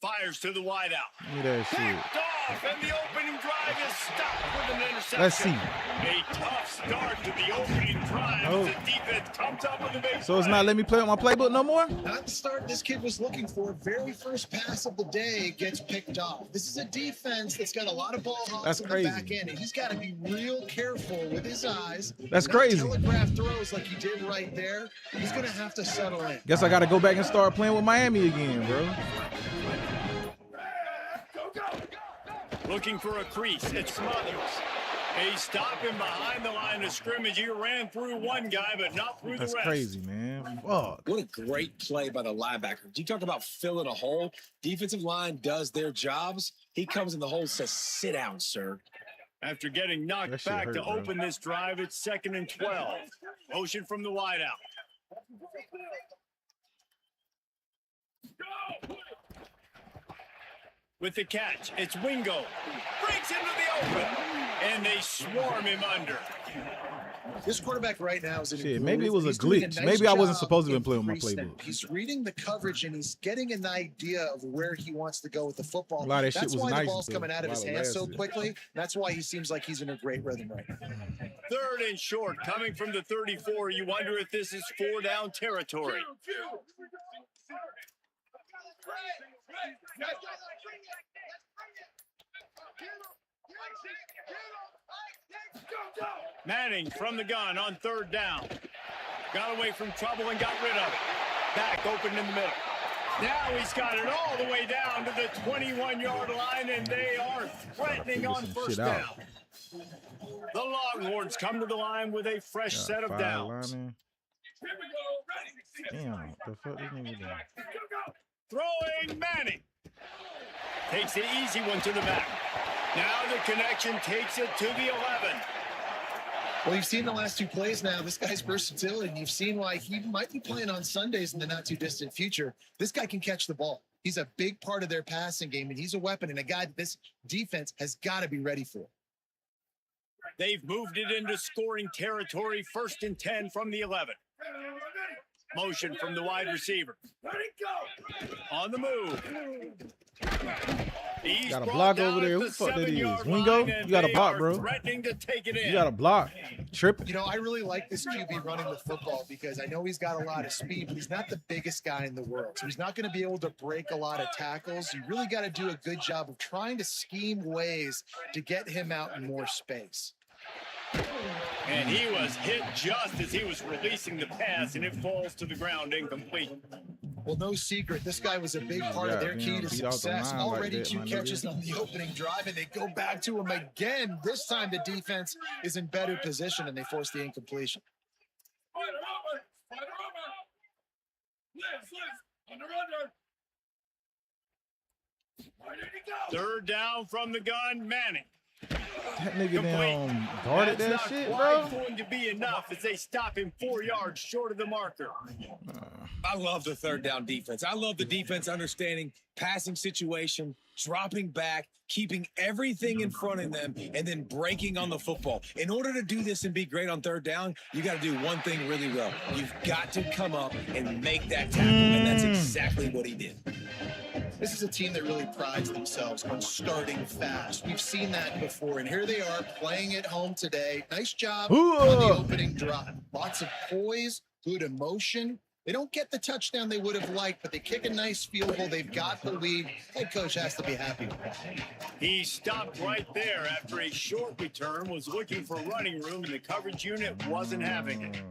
Fires to the wideout. Look at that shit. Picked off, and the opening drive is stopped with an interception. Let's see. A tough start to the opening drive as the defense comes up with a big So it's play. not letting me play with my playbook no more? Not the start this kid was looking for. Very first pass of the day gets picked off. This is a defense that's got a lot of ball hawks in the back end, and he's got to be real careful with his eyes. That's Not crazy. Telegraph throws like he did right there. He's going to have to settle in. Guess I got to go back and start playing with Miami again, bro. Looking for a crease. It's Smothers. He's stopping behind the line of scrimmage. He ran through one guy, but not through That's the rest. crazy, man. Fuck. What a great play by the linebacker. You talk about filling a hole. Defensive line does their jobs. He comes in the hole and says, sit down, sir. After getting That knocked shit back hurt, to bro. open this drive, it's 2nd and 12. Motion from the wideout. With the catch, it's Wingo. Breaks into the open, and they swarm him under. This quarterback right now is in Shit, a maybe it was a he's doing glitch. nice Maybe I wasn't job supposed to have been playing in with my pre-snap. playbook. He's reading the coverage and he's getting an idea of where he wants to go with the football. A lot of that shit That's was why nice the ball's until coming out of his while it hands so lasted. quickly. That's why he seems like he's in a great rhythm right now. 3rd and short, coming from the 34. You wonder if this is 4-down territory. Manning from the gun on 3rd down. Got away from trouble and got rid of it. Back open in the middle. Now he's got it all the way down to the 21-yard line, and they are threatening on some 1st shit down. out. The Longhorns come to the line with a fresh set of Five downs. linemen. Damn, what the fuck this nigga doing? Throwing Manning. Takes the easy one to the back. Now the connection takes it to the 11. Well, you've seen the last 2 plays now. This guy's versatility. You've seen why he might be playing on Sundays in the not too distant future. This guy can catch the ball. He's a big part of their passing game, and he's a weapon and a guy that this defense has got to be ready for. They've moved it into scoring territory. 1st and 10 from the 11. Motion from the wide receiver. On the move. He's Got a brought block down over there. at Who the the fuck that is? 7-yard Wingo? line, and You got a they block, are bro. Threatening to take it in. You got a block. Tripping. You know, I really like this QB running the football because I know he's got a lot of speed, but he's not the biggest guy in the world. So he's not going to be able to break a lot of tackles. You really got to do a good job of trying to scheme ways to get him out in more space. And he was hit just as he was releasing the pass, and it falls to the ground incomplete. Well, no secret, this guy was a big part of their key to beat out the success. line like Already that, 2 my catches nigga. on the opening drive, and they go back to him again. This time the defense is in better position, and they force the incompletion. Third down from the gun, Manning. That nigga down guarded that shit, bro. Going to be enough as they stop him 4 yards short of the marker. I love the third down defense. I love the defense understanding passing situation, dropping back, keeping everything in front of them, and then breaking on the football. In order to do this and be great on third down, you got to do one thing really well. You've got to come up and make that tackle, and that's exactly what he did. This is a team that really prides themselves on starting fast. We've seen that before, and here they are playing at home today. Nice job on the opening drive. Lots of poise, good emotion. They don't get the touchdown they would have liked, but they kick a nice field goal. They've got the lead. Head coach has to be happy with that. He stopped right there after a short return, was looking for running room, and the coverage unit wasn't having it.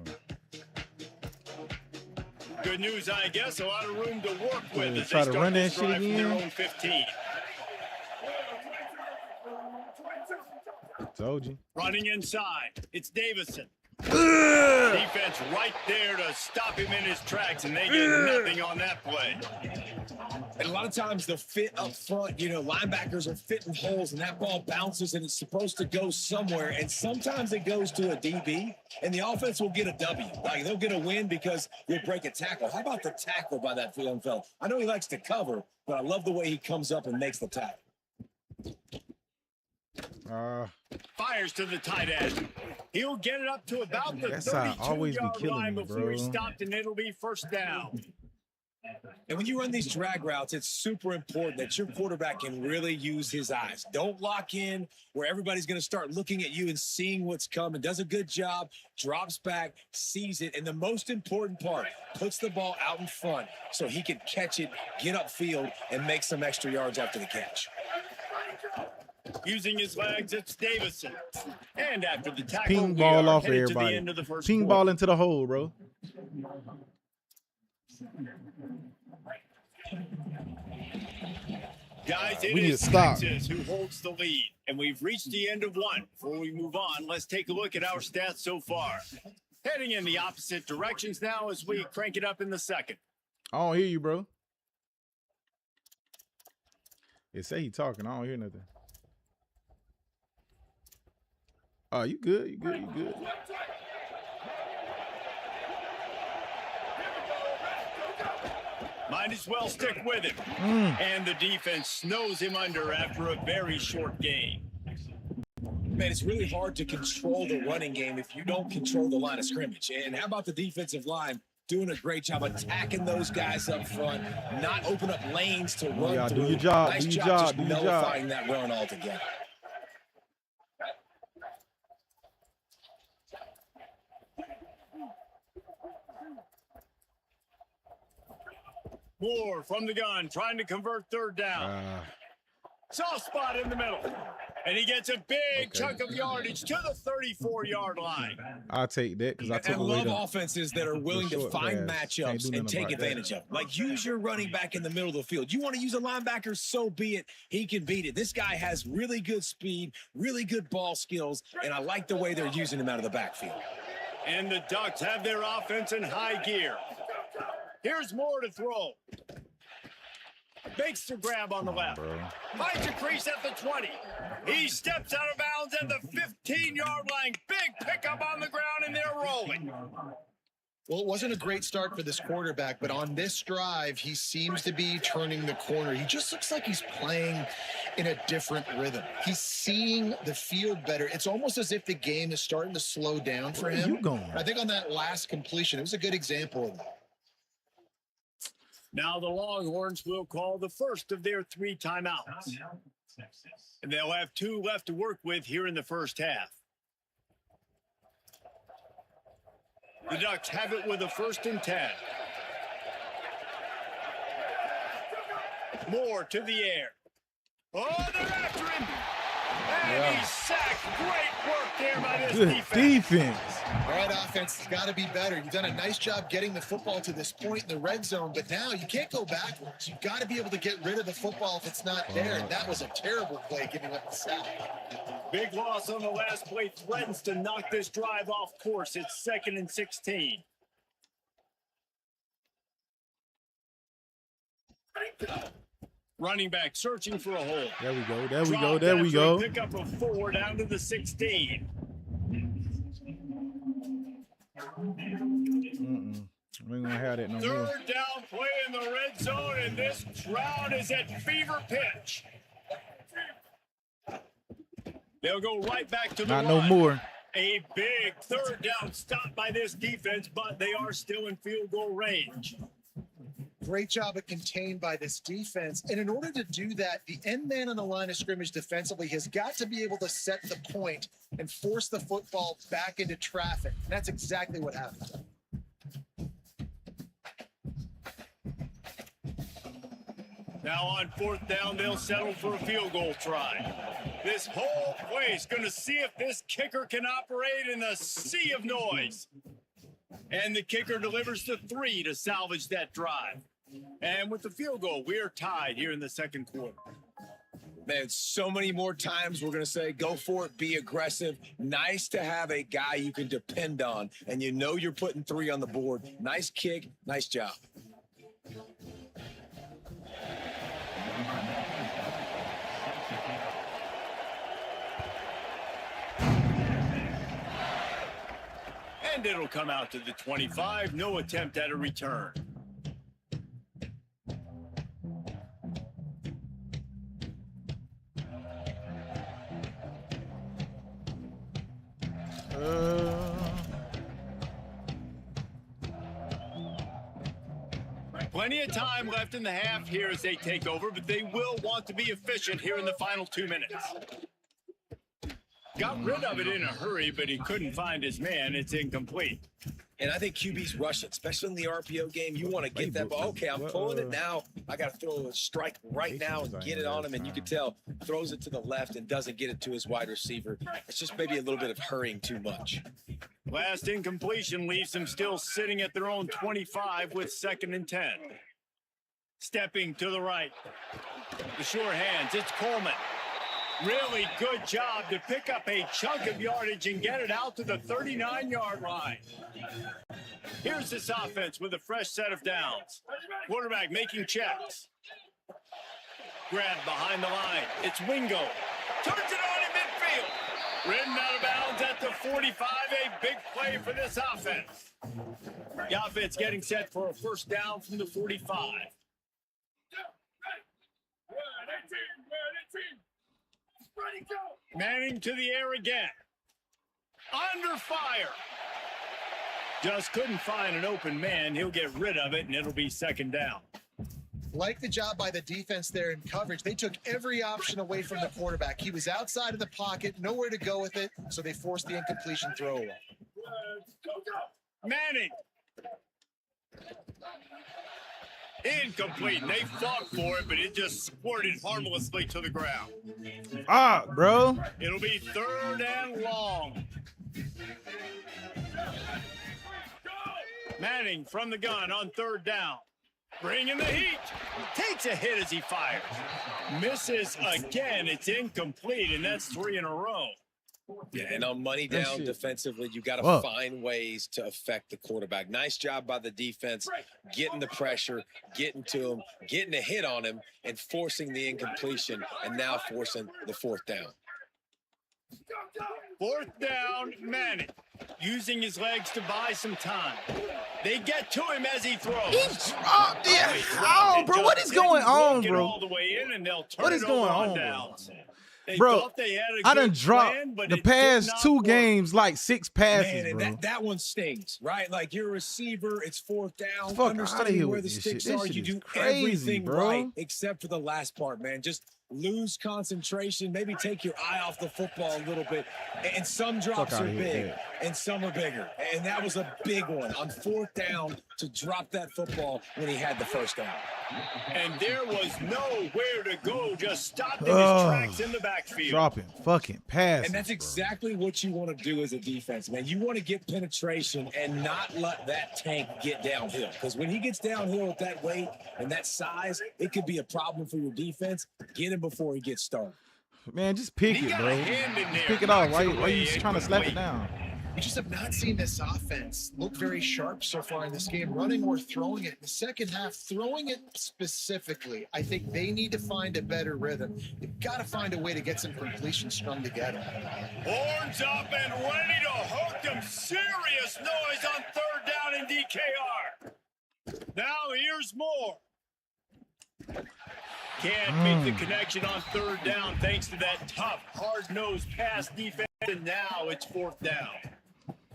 Good news, I guess. A lot of room to work with as they try to run that this shit drive from their again. own 15. Told you. Running inside, it's Davison. Defense right there to stop him in his tracks, and they get nothing on that play. And a lot of times the fit up front, you know, linebackers are fitting holes and that ball bounces and it's supposed to go somewhere. And sometimes it goes to a DB and the offense will get a W. Like they'll get a win because you'll break a tackle. How about the tackle by that field fella? I know he likes to cover, but I love the way he comes up and makes the tackle. Fires to the tight end. He'll get it up to about the That's how I always be 32-yard killing line me, before he bro. stopped, and it'll be first down. And when you run these drag routes, it's super important that your quarterback can really use his eyes. Don't lock in where everybody's going to start looking at you and seeing what's coming. Does a good job, drops back, sees it, and the most important part, puts the ball out in front so he can catch it, get upfield, and make some extra yards after the catch. Using his legs, it's Davison. And after the tackle, Ping we ball are off headed to the everybody. end of the first Ping quarter. ball into the hole, bro. Guys, We it need is to stop. Texas who holds the lead, and we've reached the end of one. Before we move on, let's take a look at our stats so far. Heading in the opposite directions now as we crank it up in the second. I don't hear you, bro. It say he talking. I don't hear nothing. Oh, you good? You good? You good? Might as well stick with him. And the defense snows him under after a very short game. Man, it's really hard to control the running game if you don't control the line of scrimmage. And how about the defensive line doing a great job attacking those guys up front, not open up lanes to run Yeah, through. do your job. Nice Do your job job. just Do your job. nullifying that run altogether. Moore from the gun, trying to convert third down. Soft spot in the middle. And he gets a big chunk of yardage to the 34-yard line. I'll take that because I took And away love the offenses that are willing to short find pass. Can't do matchups and nothing take about that. advantage of them. Like, use your running back in the middle of the field. You want to use a linebacker, so be it. He can beat it. This guy has really good speed, really good ball skills, and I like the way they're using him out of the backfield. And the Ducks have their offense in high gear. Here's Moore to throw. Makes the grab on the left. Finds a crease at the 20. He steps out of bounds at the 15-yard line. Big pickup on the ground, and they're rolling. Well, it wasn't a great start for this quarterback, but on this drive, he seems to be turning the corner. He just looks like he's playing in a different rhythm. He's seeing the field better. It's almost as if the game is starting to slow down for him. Where you going? I think on that last completion, it was a good example of that. Now the Longhorns will call the first of their 3 timeouts. And they'll have 2 left to work with here in the first half. The Ducks have it with a 1st and 10. Moore to the air. Oh, they're after him. And he's sacked. Great work there by this good defense. defense. All right, offense has got to be better. You've done a nice job getting the football to this point in the red zone, but now you can't go backwards. You've got to be able to get rid of the football if it's not there, and that was a terrible play giving up the sack. Big loss on the last play threatens to knock this drive off course. It's 2nd and 16. Running back searching for a hole. There we go. There we go. There we go. Pick up a 4 down to the 16. We ain't gonna have that no more. Third down play in the red zone, and this crowd is at fever pitch. They'll go right back to the Not run. no more. A big third down stop by this defense, but they are still in field goal range. Great job of contained by this defense. And in order to do that, the end man on the line of scrimmage defensively has got to be able to set the point and force the football back into traffic. And that's exactly what happened. Now on fourth down, they'll settle for a field goal try. This whole place going to see if this kicker can operate in a sea of noise. And the kicker delivers the 3 to salvage that drive. And with the field goal, we're tied here in the second quarter. Man, so many more times we're going to say, go for it, be aggressive. Nice to have a guy you can depend on, and you know you're putting 3 on the board. Nice kick, nice job. And it'll come out to the 25. No attempt at a return. Plenty of time left in the half here as they take over, but they will want to be efficient here in the final 2 minutes. Got rid of it in a hurry, but he couldn't find his man. It's incomplete. And I think QB's rushing, especially in the RPO game. You want to get that ball. Okay, I'm pulling it now. I got to throw a strike right now and get it on him. And you can tell, throws it to the left and doesn't get it to his wide receiver. It's just maybe a little bit of hurrying too much. Last incompletion leaves them still sitting at their own 25 with 2nd and 10. Stepping to the right. The sure hands, it's Coleman. Really good job to pick up a chunk of yardage and get it out to the 39-yard line. Here's this offense with a fresh set of downs. Quarterback making checks. Grab behind the line. It's Wingo. Turns it on in midfield. Ridden out of bounds at the 45. A big play for this offense. The offense getting set for a first down from the 45. Manning to the air again. Under fire. Just couldn't find an open man. He'll get rid of it, and it'll be 2nd down. Like the job by the defense there in coverage. They took every option away from the quarterback. He was outside of the pocket, nowhere to go with it, so they forced the incompletion throw away. Manning. Incomplete. They fought for it, but it just squirted harmlessly to the ground. Ah, bro. It'll be 3rd and long. Manning from the gun on 3rd down. Bringing the heat. Takes a hit as he fires. Misses again. It's incomplete, and that's 3 in a row. Yeah, and on money down defensively, you got to find ways to affect the quarterback. Nice job by the defense, getting the pressure, getting to him, getting a hit on him, and forcing the incompletion, and now forcing the 4th down. 4th down, Manning. Using his legs to buy some time. They get to him as he throws. He dropped it. How, bro? What is going on, bro? All the way in, and they'll turn what is going on, downs. Bro, I done dropped the past 2 games like 6 passes, man, bro. That one stings, right? Like you're a receiver, it's 4th down. Fuck Understanding where the sticks are, you do crazy, everything bro. right except for the last part, man. Just lose concentration, maybe take your eye off the football a little bit. And some drops are big, and some are bigger. And that was a big one on 4th down to drop that football when he had the first down. And there was nowhere to go, just stopped in his tracks in the backfield. Dropping fucking passes. And that's exactly what you want to do as a defense, man. You want to get penetration and not let that tank get downhill. Because when he gets downhill with that weight and that size, it could be a problem for your defense. Get him before he gets started. Man, just pick it, bro. Just pick it off. Why you trying to slap it down? We just have not seen this offense look very sharp so far in this game, running or throwing it. In the second half, throwing it specifically, I think they need to find a better rhythm. They've got to find a way to get some completions strung together. Horns up and ready to hook them. Serious noise on third down in DKR. Now here's more. Can't make the connection on third down thanks to that tough, hard-nosed pass defense, and now it's fourth down.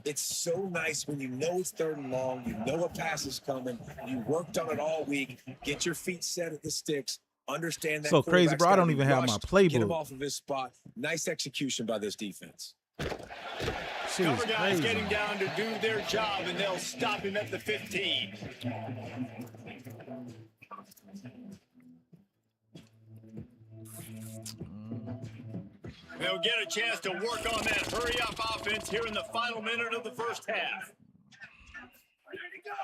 It's so nice when you know it's third and long, you know a pass is coming, you worked on it all week, get your feet set at the sticks, understand that. So crazy, bro. I don't even have my playbook. Get him off of his spot. Nice execution by this defense. Cover guys getting down to do their job, and they'll stop him at the 15. They'll get a chance to work on that hurry-up offense here in the final minute of the first half.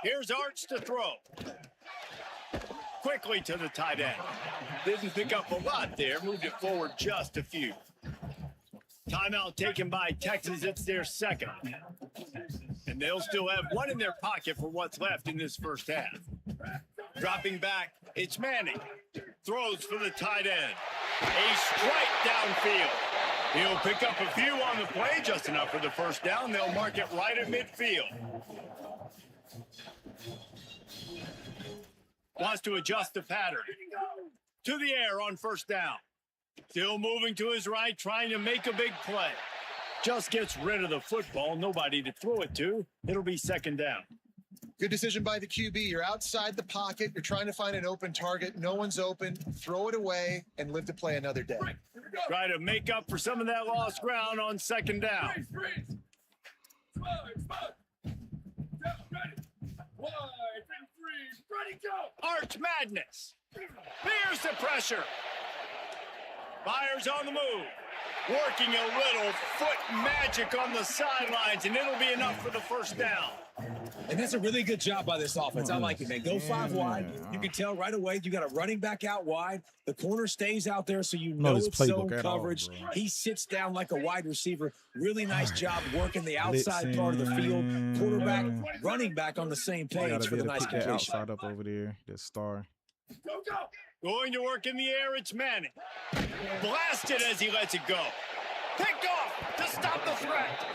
Here's Arch to throw. Quickly to the tight end. Didn't pick up a lot there, moved it forward just a few. Timeout taken by Texas. It's their second. And they'll still have one in their pocket for what's left in this first half. Dropping back, it's Manning. Throws for the tight end. A strike downfield. He'll pick up a few on the play, just enough for the first down. They'll mark it right at midfield. Wants to adjust the pattern. To the air on first down. Still moving to his right, trying to make a big play. Just gets rid of the football. Nobody to throw it to. It'll be second down. Good decision by the QB. You're outside the pocket. You're trying to find an open target. No one's open. Throw it away and live to play another day. Try to make up for some of that lost ground on second down. Arch madness. Here's the pressure. Fires on the move. Working a little foot magic on the sidelines, and it'll be enough for the first down. And that's a really good job by this offense. I like it, man. Go five wide. You can tell right away you got a running back out wide. The corner stays out there, so you know it's zone coverage. He sits down like a wide receiver. Really nice job working the outside part of the field. Quarterback, running back on the same page for the nice completion. Outside up over there, that star. Going to work in the air, it's Manning. Blasted as he lets it go. Picked off to stop the threat.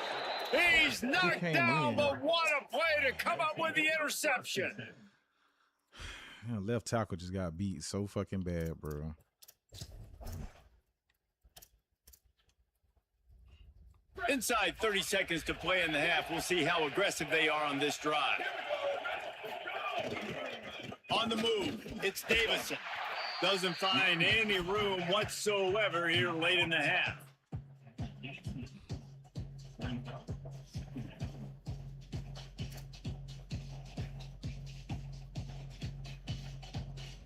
He's knocked down, but what a play to come up with the interception. Yeah, left tackle just got beat so fucking bad, bro. Inside 30 seconds to play in the half. We'll see how aggressive they are on this drive. On the move, it's Davison. Doesn't find any room whatsoever here late in the half.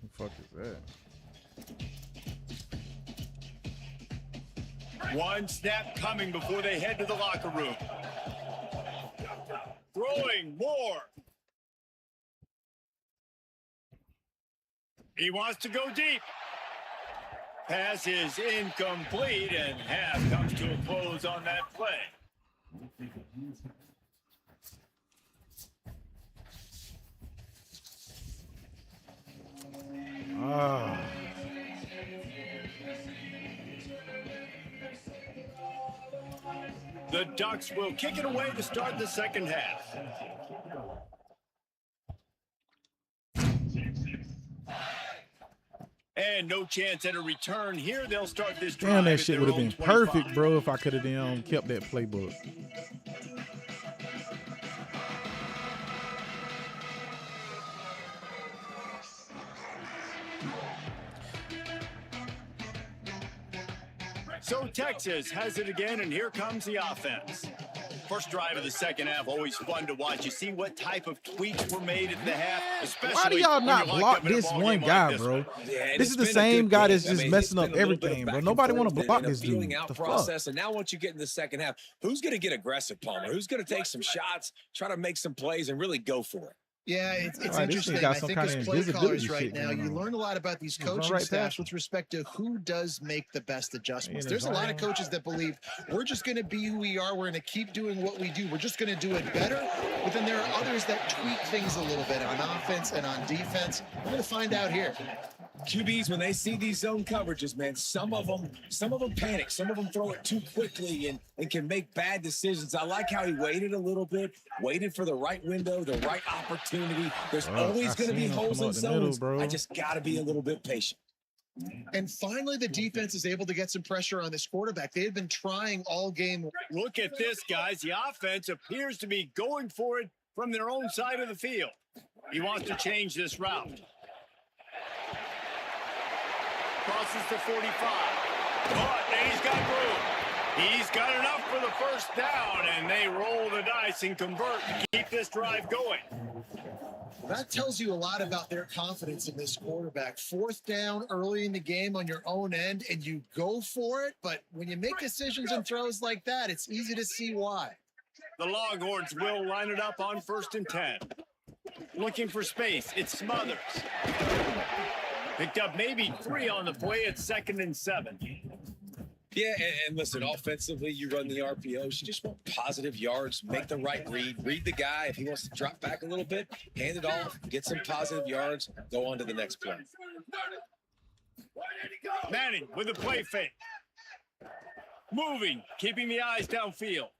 What the fuck is that? One snap coming before they head to the locker room. Throwing more. He wants to go deep. Pass is incomplete, and half comes to a close on that play. The Ducks will kick it away to start the second half. And no chance at a return here. They'll start this drive. Damn, that shit would have been perfect, bro, if I could have kept that playbook. So Texas has it again, and here comes the offense. First drive of the second half, always fun to watch. You see what type of tweaks were made at the half, especially. Why do y'all not block this one guy, bro? Yeah, this is the same guy that's just messing up everything, bro. Nobody want to block this dude. Out process, and now once you get in the second half, who's going to get aggressive, Palmer? Who's going to take some shots, try to make some plays, and really go for it? Yeah, it's All right, this interesting. nigga got I some think kind as of play invisibility callers right shit now, going you on. learn a lot about these He's run coaching right staffs past him. with respect to who does make the best adjustments. In There's his a lot of own. coaches that believe we're just going to be who we are. We're going to keep doing what we do. We're just going to do it better. But then there are others that tweak things a little bit on offense and on defense. We're going to find out here. QBs, when they see these zone coverages, man, some of them panic. Some of them throw it too quickly and can make bad decisions. I like how he waited a little bit, waited for the right window, the right opportunity. There's always going to be holes in zones. I just got to be a little bit patient. And finally, the defense is able to get some pressure on this quarterback. They had been trying all game. Look at this, guys. The offense appears to be going for it from their own side of the field. He wants to change this route. Crosses to 45. But he's got room. He's got enough for the first down, and they roll the dice and convert to keep this drive going. That tells you a lot about their confidence in this quarterback. 4th down early in the game on your own end, and you go for it. But when you make decisions and throws like that, it's easy to see why. The Longhorns will line it up on 1st and 10. Looking for space. It's Smothers. Picked up maybe 3 on the play at 2nd and 7. Yeah, and listen, offensively, you run the RPOs. You just want positive yards, make the right read the guy. If he wants to drop back a little bit, hand it off, get some positive yards, go on to the next play. Manning with a play fake. Moving, keeping the eyes downfield.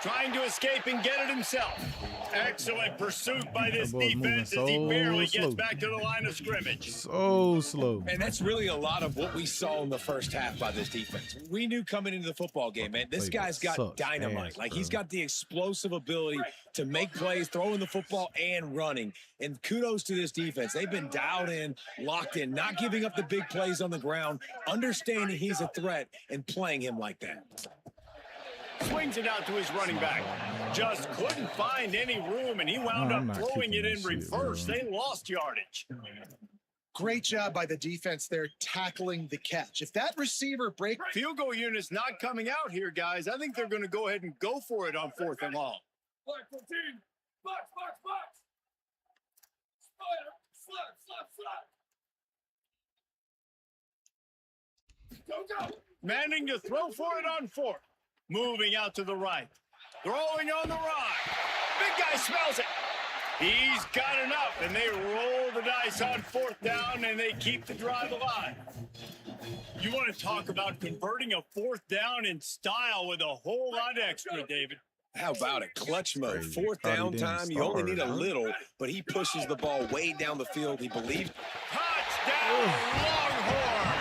Trying to escape and get it himself. Excellent pursuit by this defense as he barely gets back to the line of scrimmage. So slow. And that's really a lot of what we saw in the first half by this defense. We knew coming into the football game, man, this guy's got dynamite. Like, he's got the explosive ability to make plays, throwing the football and running. And kudos to this defense. They've been dialed in, locked in, not giving up the big plays on the ground, understanding he's a threat and playing him like that. Swings it out to his running back. Just couldn't find any room, and he wound up throwing it in reverse. They lost yardage. Great job by the defense there tackling the catch. If that receiver break... Field goal unit's not coming out here, guys. I think they're going to go ahead and go for it on 4th and long. Black 14. Box, box, box. Spider. Slap. Go. Manning to throw for it on 4th. Moving out to the right. Throwing on the right. Big guy smells it. He's got enough, and they roll the dice on 4th down, and they keep the drive alive. You want to talk about converting a 4th down in style with a whole lot extra, David. How about it? Clutch mode. 4th down time. You only need a little, but he pushes the ball way down the field. He believes. Touchdown, Longhorn.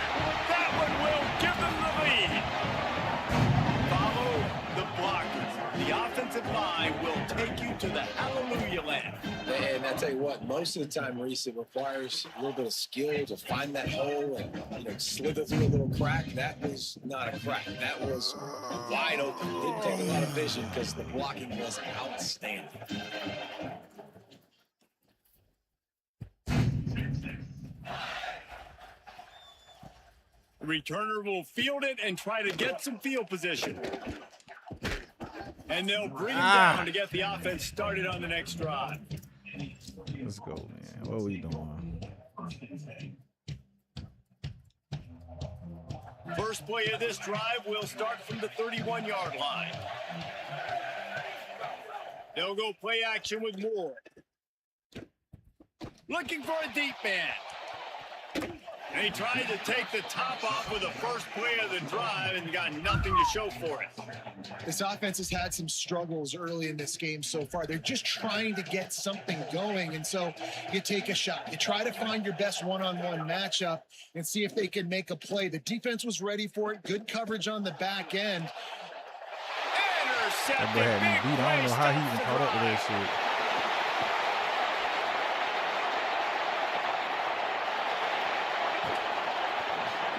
That one will give them the lead. Follow the blockers. The offensive line will take you to the hallelujah land. And I tell you what, most of the time, Reese, it requires a little bit of skill to find that hole and slither through a little crack. That was not a crack. That was wide open. It didn't take a lot of vision because the blocking was outstanding. The returner will field it and try to get some field position. And they'll bring him down to get the offense started on the next drive. Let's go, man. What are we doing? First play of this drive will start from the 31-yard line. They'll go play action with Moore. Looking for a deep man. And he tried to take the top off with the first play of the drive and got nothing to show for it. This offense has had some struggles early in this game so far. They're just trying to get something going. And so you take a shot. You try to find your best one-on-one matchup and see if they can make a play. The defense was ready for it. Good coverage on the back end. Intercepted. I don't know how he even caught up with that shit.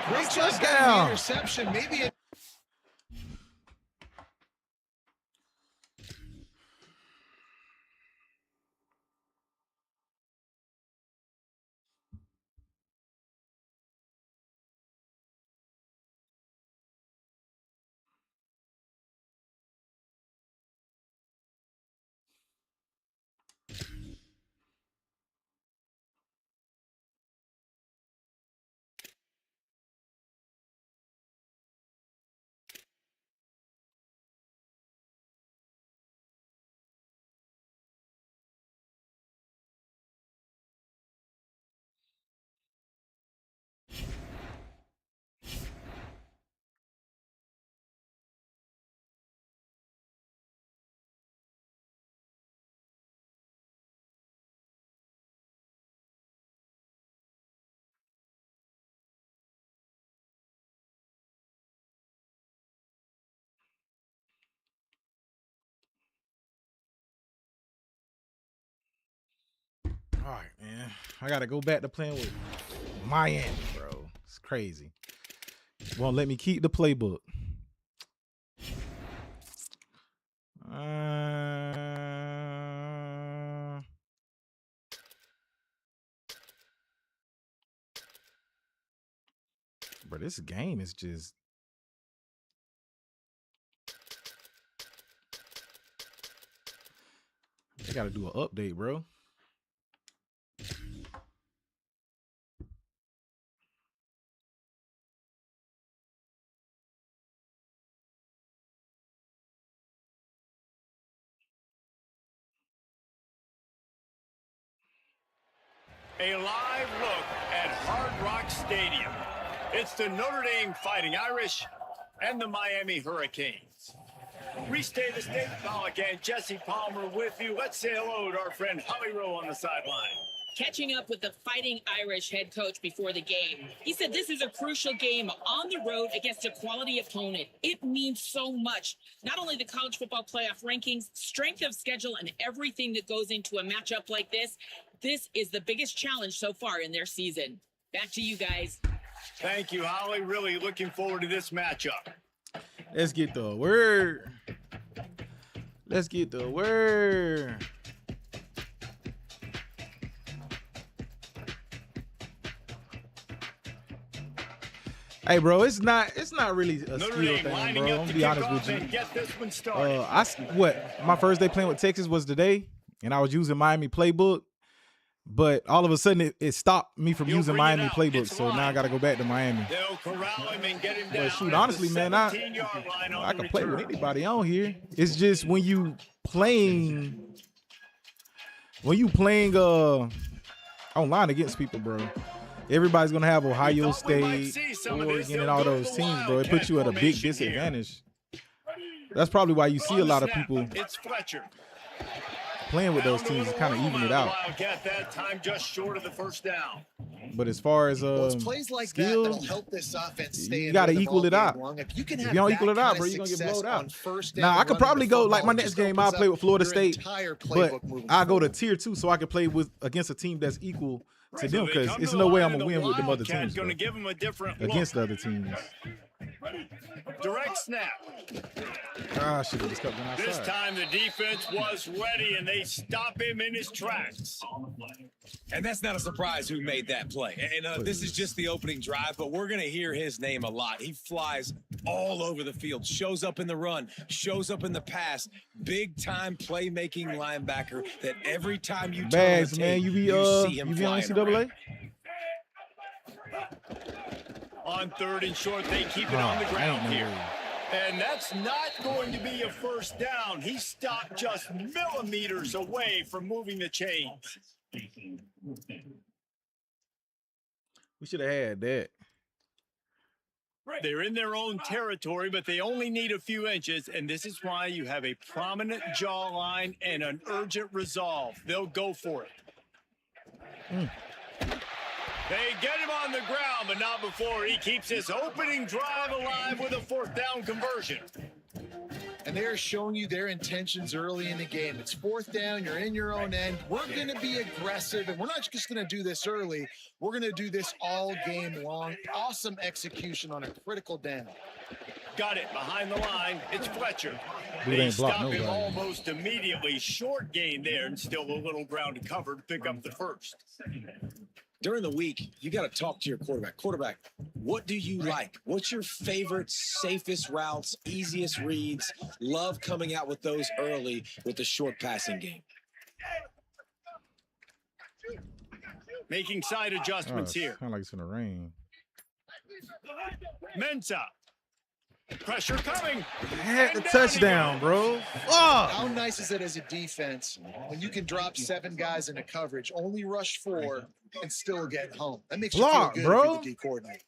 Great touchdown. Interception. Maybe it. All right, man. I got to go back to playing with Miami, bro. It's crazy. Won't let me keep the playbook. Bro, this game is just... They got to do an update, bro. A live look at Hard Rock Stadium. It's the Notre Dame Fighting Irish and the Miami Hurricanes. Reese Davis, Dave Pollock, and Jesse Palmer with you. Let's say hello to our friend Holly Rowe on the sideline. Catching up with the Fighting Irish head coach before the game. He said this is a crucial game on the road against a quality opponent. It means so much. Not only the college football playoff rankings, strength of schedule, and everything that goes into a matchup like this. This is the biggest challenge so far in their season. Back to you guys. Thank you, Holly. Really looking forward to this matchup. Let's get the word. Let's get the word. Hey, bro, it's not really a skill thing, bro. I'm gonna be honest with you. My first day playing with Texas was today, and I was using Miami playbook, but all of a sudden it stopped me from using Miami playbook. So now I got to go back to Miami. But shoot, honestly, man, I can play with anybody on here. It's just when you playing online against people, bro. Everybody's gonna have Ohio State, Oregon, and all those teams, bro. It puts you at a big disadvantage. That's probably why you see a lot of people playing with those teams to kind of even it out. But as far as plays like skills, that'll help this offense stay you got to equal it out. If you don't equal it out, bro, you're gonna get blowed out. Now I could probably go like my next game. I'll play with Florida State, but I'll go to tier 2 so I can play against a team that's equal to them, because there's no way I'm gonna win with them other teams, bro, against the other teams. Direct snap. Should have just kept going outside. This time the defense was ready, and they stop him in his tracks. And that's not a surprise who made that play. And this is just the opening drive, but we're going to hear his name a lot. He flies all over the field, shows up in the run, shows up in the pass. Big-time playmaking linebacker that every time you turn the tape, you see him flying NCAA? On 3rd and short, they keep it on the ground here. And that's not going to be a first down. He stopped just millimeters away from moving the chains. We should have had that. They're in their own territory, but they only need a few inches, and this is why you have a prominent jawline and an urgent resolve. They'll go for it. They get him on the ground, but not before he keeps his opening drive alive with a 4th down conversion. And they're showing you their intentions early in the game. It's 4th down, you're in your own end. We're going to be aggressive, and we're not just going to do this early. We're going to do this all game long. Awesome execution on a critical down. Got it behind the line. It's Fletcher. They stop him almost immediately. Short gain there, and still a little ground to cover to pick up the first. During the week, you got to talk to your quarterback. Quarterback, what do you like? What's your favorite, safest routes, easiest reads? Love coming out with those early with the short passing game. Making side adjustments here. Sound like it's gonna rain. Mensah. Pressure coming. Had the touchdown, bro. How nice is it as a defense when you can drop 7 guys into coverage, only rush 4, and still get home? That makes you feel good, bro. For the D coordinator.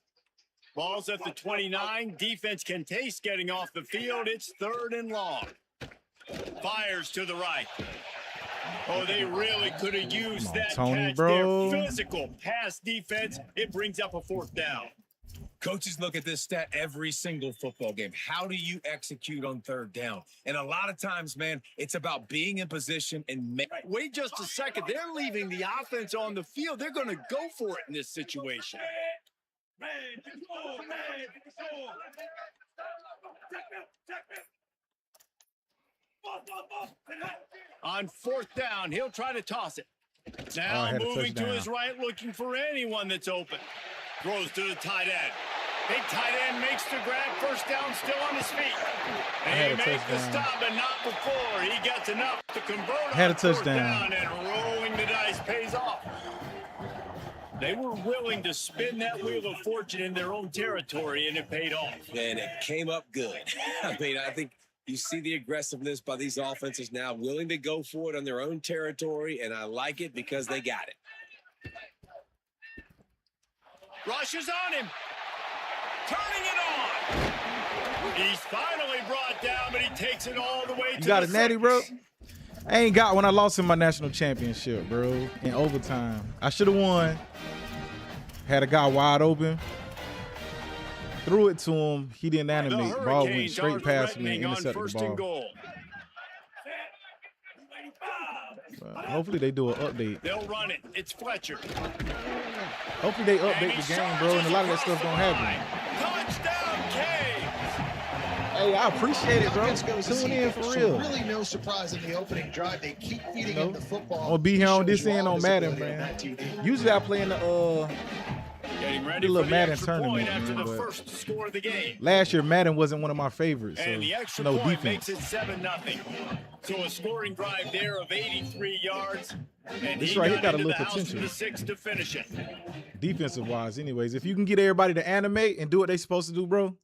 Ball's at the 29. Defense can taste getting off the field. It's 3rd and long. Fires to the right. Oh, they really could have used that Tony, catch bro. there. Physical pass defense. It brings up a 4th down. Coaches look at this stat every single football game. How do you execute on third down? And a lot of times, man, it's about being in position and Wait just a second. They're leaving the offense on the field. They're going to go for it in this situation. On fourth down, he'll try to toss it. Now moving to his right, looking for anyone that's open. Throws to the tight end. Big tight end makes the grab. First down, still on his feet. He makes the stop, but not before he gets enough to convert on fourth down, and rolling the dice pays off. They were willing to spin that wheel of fortune in their own territory, and it paid off. And it came up good. I mean, I think you see the aggressiveness by these offenses now, willing to go for it on their own territory, and I like it because they got it. Rushes on him. Turning it on. He's finally brought down, but he takes it all the way to the got a natty, bro? six. I ain't got one. I lost in my national championship, bro, in overtime. I should have won. Had a guy wide open. Threw it to him. He didn't animate. Ball went straight past me and intercepted the ball. But hopefully they do an update. They'll run it. It's Fletcher. Hopefully they update the game, bro, and a lot of that stuff don't happen. Touchdown, Caves. Hey, I appreciate it, bro. Tune in for real. Really no surprise in the opening drive. They keep feeding him the football. I'm gonna be here on this end on Madden, man. Usually I play in the Getting ready little for the Madden extra tournament, point after man, the but first score of the game. last year Madden wasn't one of my favorites, so And the extra no point defense. makes it 7-0. So a scoring drive there of 83 yards. And This he right here got got a into little the house potential. for the 6 to finish it. Defensive wise, anyways. If you can get everybody to animate and do what they supposed to do, bro.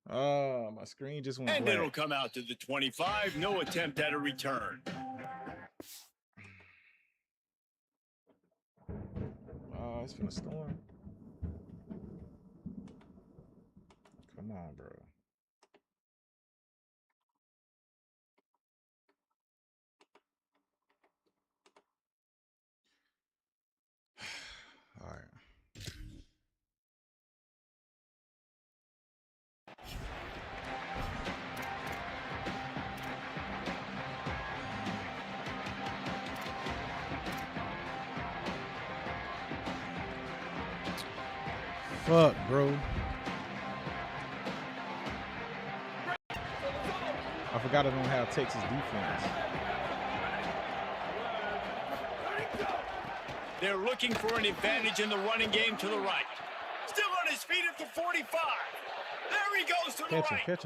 My screen just went And black. it'll come out to the 25. No attempt at a return. It's finna storm. Come on, bro. All right. Fuck, bro. I forgot I don't have Texas defense. They're looking for an advantage in the running game to the right. Still on his feet at the 45. There he goes to the right. Catch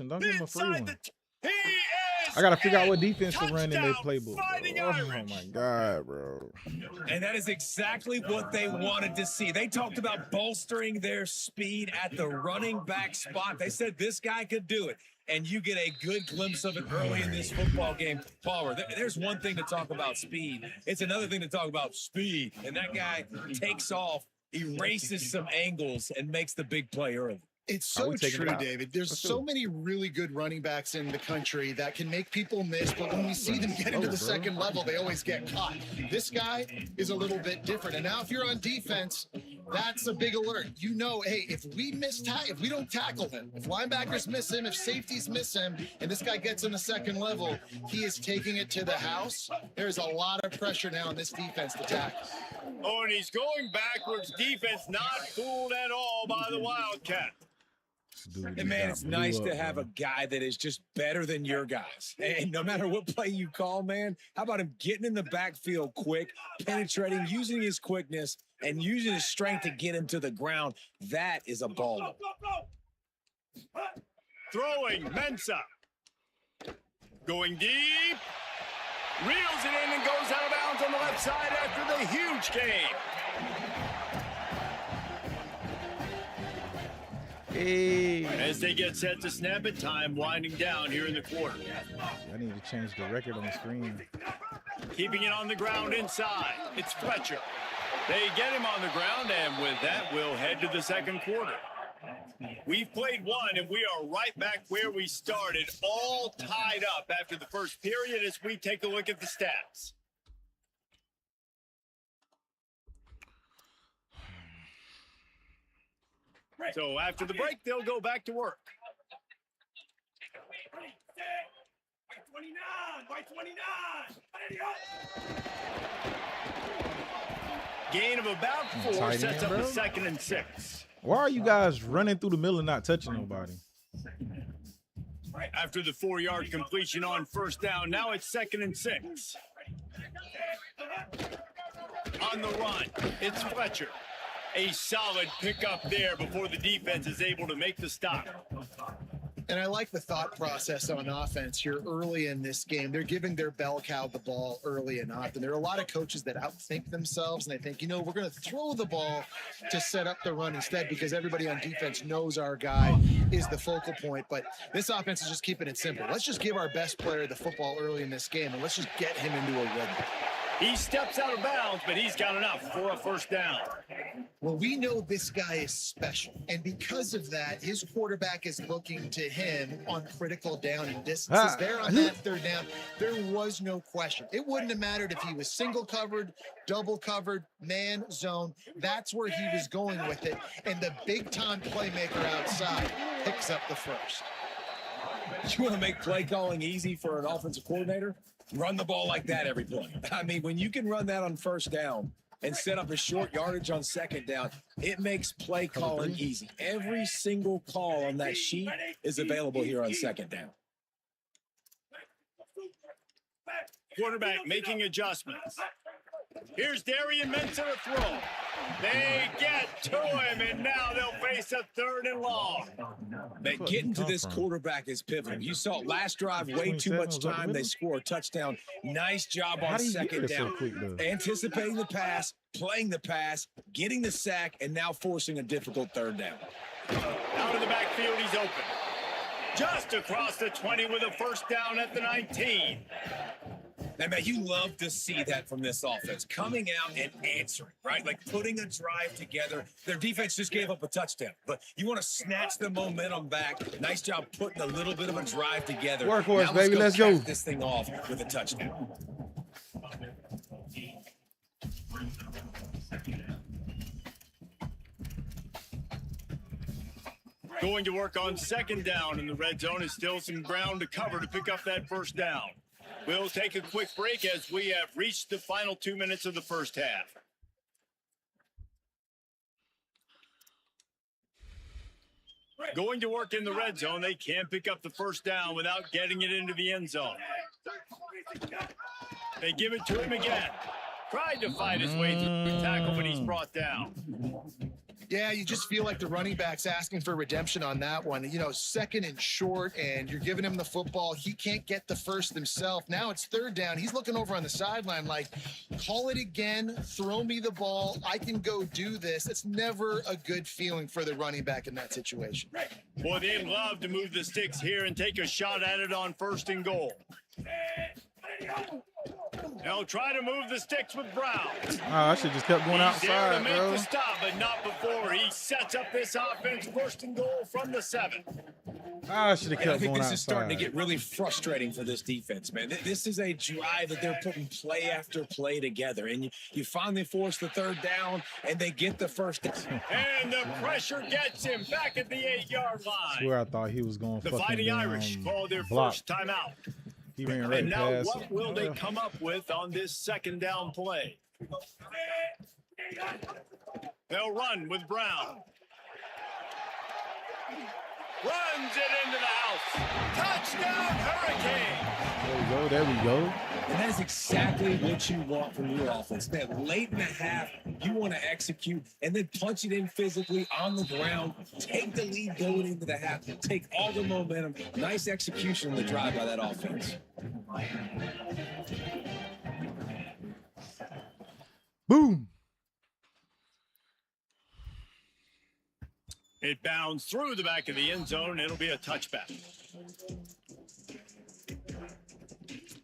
him. Don't give him a free Inside one. he is I gotta figure out what in. defense to run in their Touchdown, playbook. Fighting Bro. Oh Irish. my God, bro. And that is exactly what they wanted to see. They talked about bolstering their speed at the running back spot. They said this guy could do it. And you get a good glimpse of it early in this football game. Palmer, there's one thing to talk about speed. It's another thing to talk about speed. And that guy takes off, erases some angles, and makes the big play early. It's so true, David. There's Let's so do it. many really good running backs in the country that can make people miss, but when we see them get into the second level, they always get caught. This guy is a little bit different. And now if you're on defense, that's a big alert. You know, hey, if we don't tackle him, if linebackers miss him, if safeties miss him, and this guy gets in the second level, he is taking it to the house. There's a lot of pressure now on this defense to tackle. Oh, and he's going backwards. Defense not fooled at all by the Wildcat. And man, it's nice to have a guy that is just better than your guys. And no matter what play you call, man, how about him getting in the backfield quick, penetrating, using his quickness, and using his strength to get him to the ground? That is a ball. Throwing, Mensa. Going deep. Reels it in and goes out of bounds on the left side after the huge game. Hey. As they get set to snap it, time winding down here in the quarter. I need to change the record on the screen. Keeping it on the ground inside. It's Fletcher. They get him on the ground, and with that, we'll head to the second quarter. We've played one, and we are right back where we started, all tied up after the first period as we take a look at the stats. So after the break, they'll go back to work. By 29. Gain of about 4 tight sets end, up bro. a 2nd and 6. Why are you guys running through the middle and not touching nobody? After the 4-yard completion on 1st down, now it's 2nd and 6. On the run, it's Fletcher. A solid pickup there before the defense is able to make the stop. And I like the thought process on offense here early in this game. They're giving their bell cow the ball early and often. There are a lot of coaches that outthink themselves, and they think, we're going to throw the ball to set up the run instead because everybody on defense knows our guy is the focal point. But this offense is just keeping it simple. Let's just give our best player the football early in this game, and let's just get him into a rhythm. He steps out of bounds, but he's got enough for a 1st down. Well, we know this guy is special, and because of that, his quarterback is looking to him on critical down and distances. There on that 3rd down, there was no question. It wouldn't have mattered if he was single covered, double covered, man, zone. That's where he was going with it, and the big-time playmaker outside picks up the 1st. You want to make play calling easy for an offensive coordinator? Run the ball like that every play. I mean, when you can run that on 1st down and set up a short yardage on 2nd down, it makes play calling easy. Every single call on that sheet is available here on 2nd down. Quarterback making adjustments. Here's Darian Mensah to throw. They get to him, and now they'll face a 3rd and long. Man, getting to this quarterback is pivotal. You saw it last drive, way too much time. They score a touchdown. Nice job on 2nd down. Anticipating the pass, playing the pass, getting the sack, and now forcing a difficult 3rd down. Out of the backfield, he's open. Just across the 20 with a 1st down at the 19. Now, man, you love to see that from this offense, coming out and answering, right? Like putting a drive together. Their defense just gave up a touchdown, but you want to snatch the momentum back. Nice job putting a little bit of a drive together. Workhorse, baby, let's go. This thing off with a touchdown. Going to work on 2nd down in the red zone. Is still some ground to cover to pick up that 1st down. We'll take a quick break as we have reached the final 2 minutes of the 1st half. Going to work in the red zone. They can't pick up the 1st down without getting it into the end zone. They give it to him again. Tried to fight his way through the tackle, but he's brought down. Yeah, you just feel like the running back's asking for redemption on that one. 2nd and short, and you're giving him the football. He can't get the 1st himself. Now it's 3rd down. He's looking over on the sideline like, call it again, throw me the ball. I can go do this. It's never a good feeling for the running back in that situation. Boy, they'd love to move the sticks here and take a shot at it on 1st and goal. They'll try to move the sticks with Brown. I should just kept going He's there to outside, make bro. the stop, but not before. He sets up this offense 1st and goal from the 7. I should have And I kept think going this outside. is starting to get really frustrating for this defense, man. This is a drive that they're putting play after play together. And you finally force the 3rd down, and they get the 1st down. And the pressure gets him back at the 8-yard line. I swear I thought he was going The fucking Fighting Irish call their block. 1st timeout. He ran right And now past what will they come up with on this 2nd down play? They'll run with Brown. Runs it into the house. Touchdown, Hurricane. There we go. And that is exactly what you want from your offense. Man, late in the half, you want to execute and then punch it in physically on the ground. Take the lead going into the half. Take all the momentum. Nice execution on the drive by that offense. Boom. It bounds through the back of the end zone. It'll be a touchback.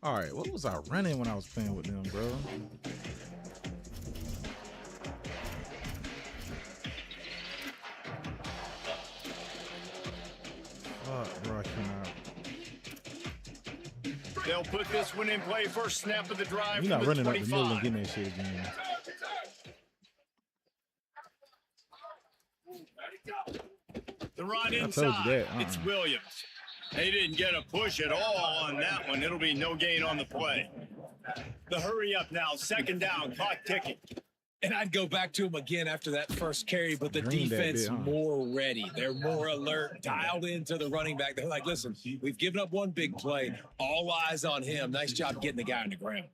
All right, what was I running when I was playing with them, bro? Fuck, bro, I cannot. They'll put this one in play. First snap of the drive. You're not from the running up the middle 25. and getting that shit again. Ready, go. on I told inside. you that. It's Williams. They didn't get a push at all on that one. It'll be no gain on the play. The hurry up now. Second down. Clock ticking. And I'd go back to him again after that first carry, but the Green that defense bit, huh? more ready. They're more alert, dialed into the running back. They're like, listen, we've given up one big play. All eyes on him. Nice job getting the guy on the ground.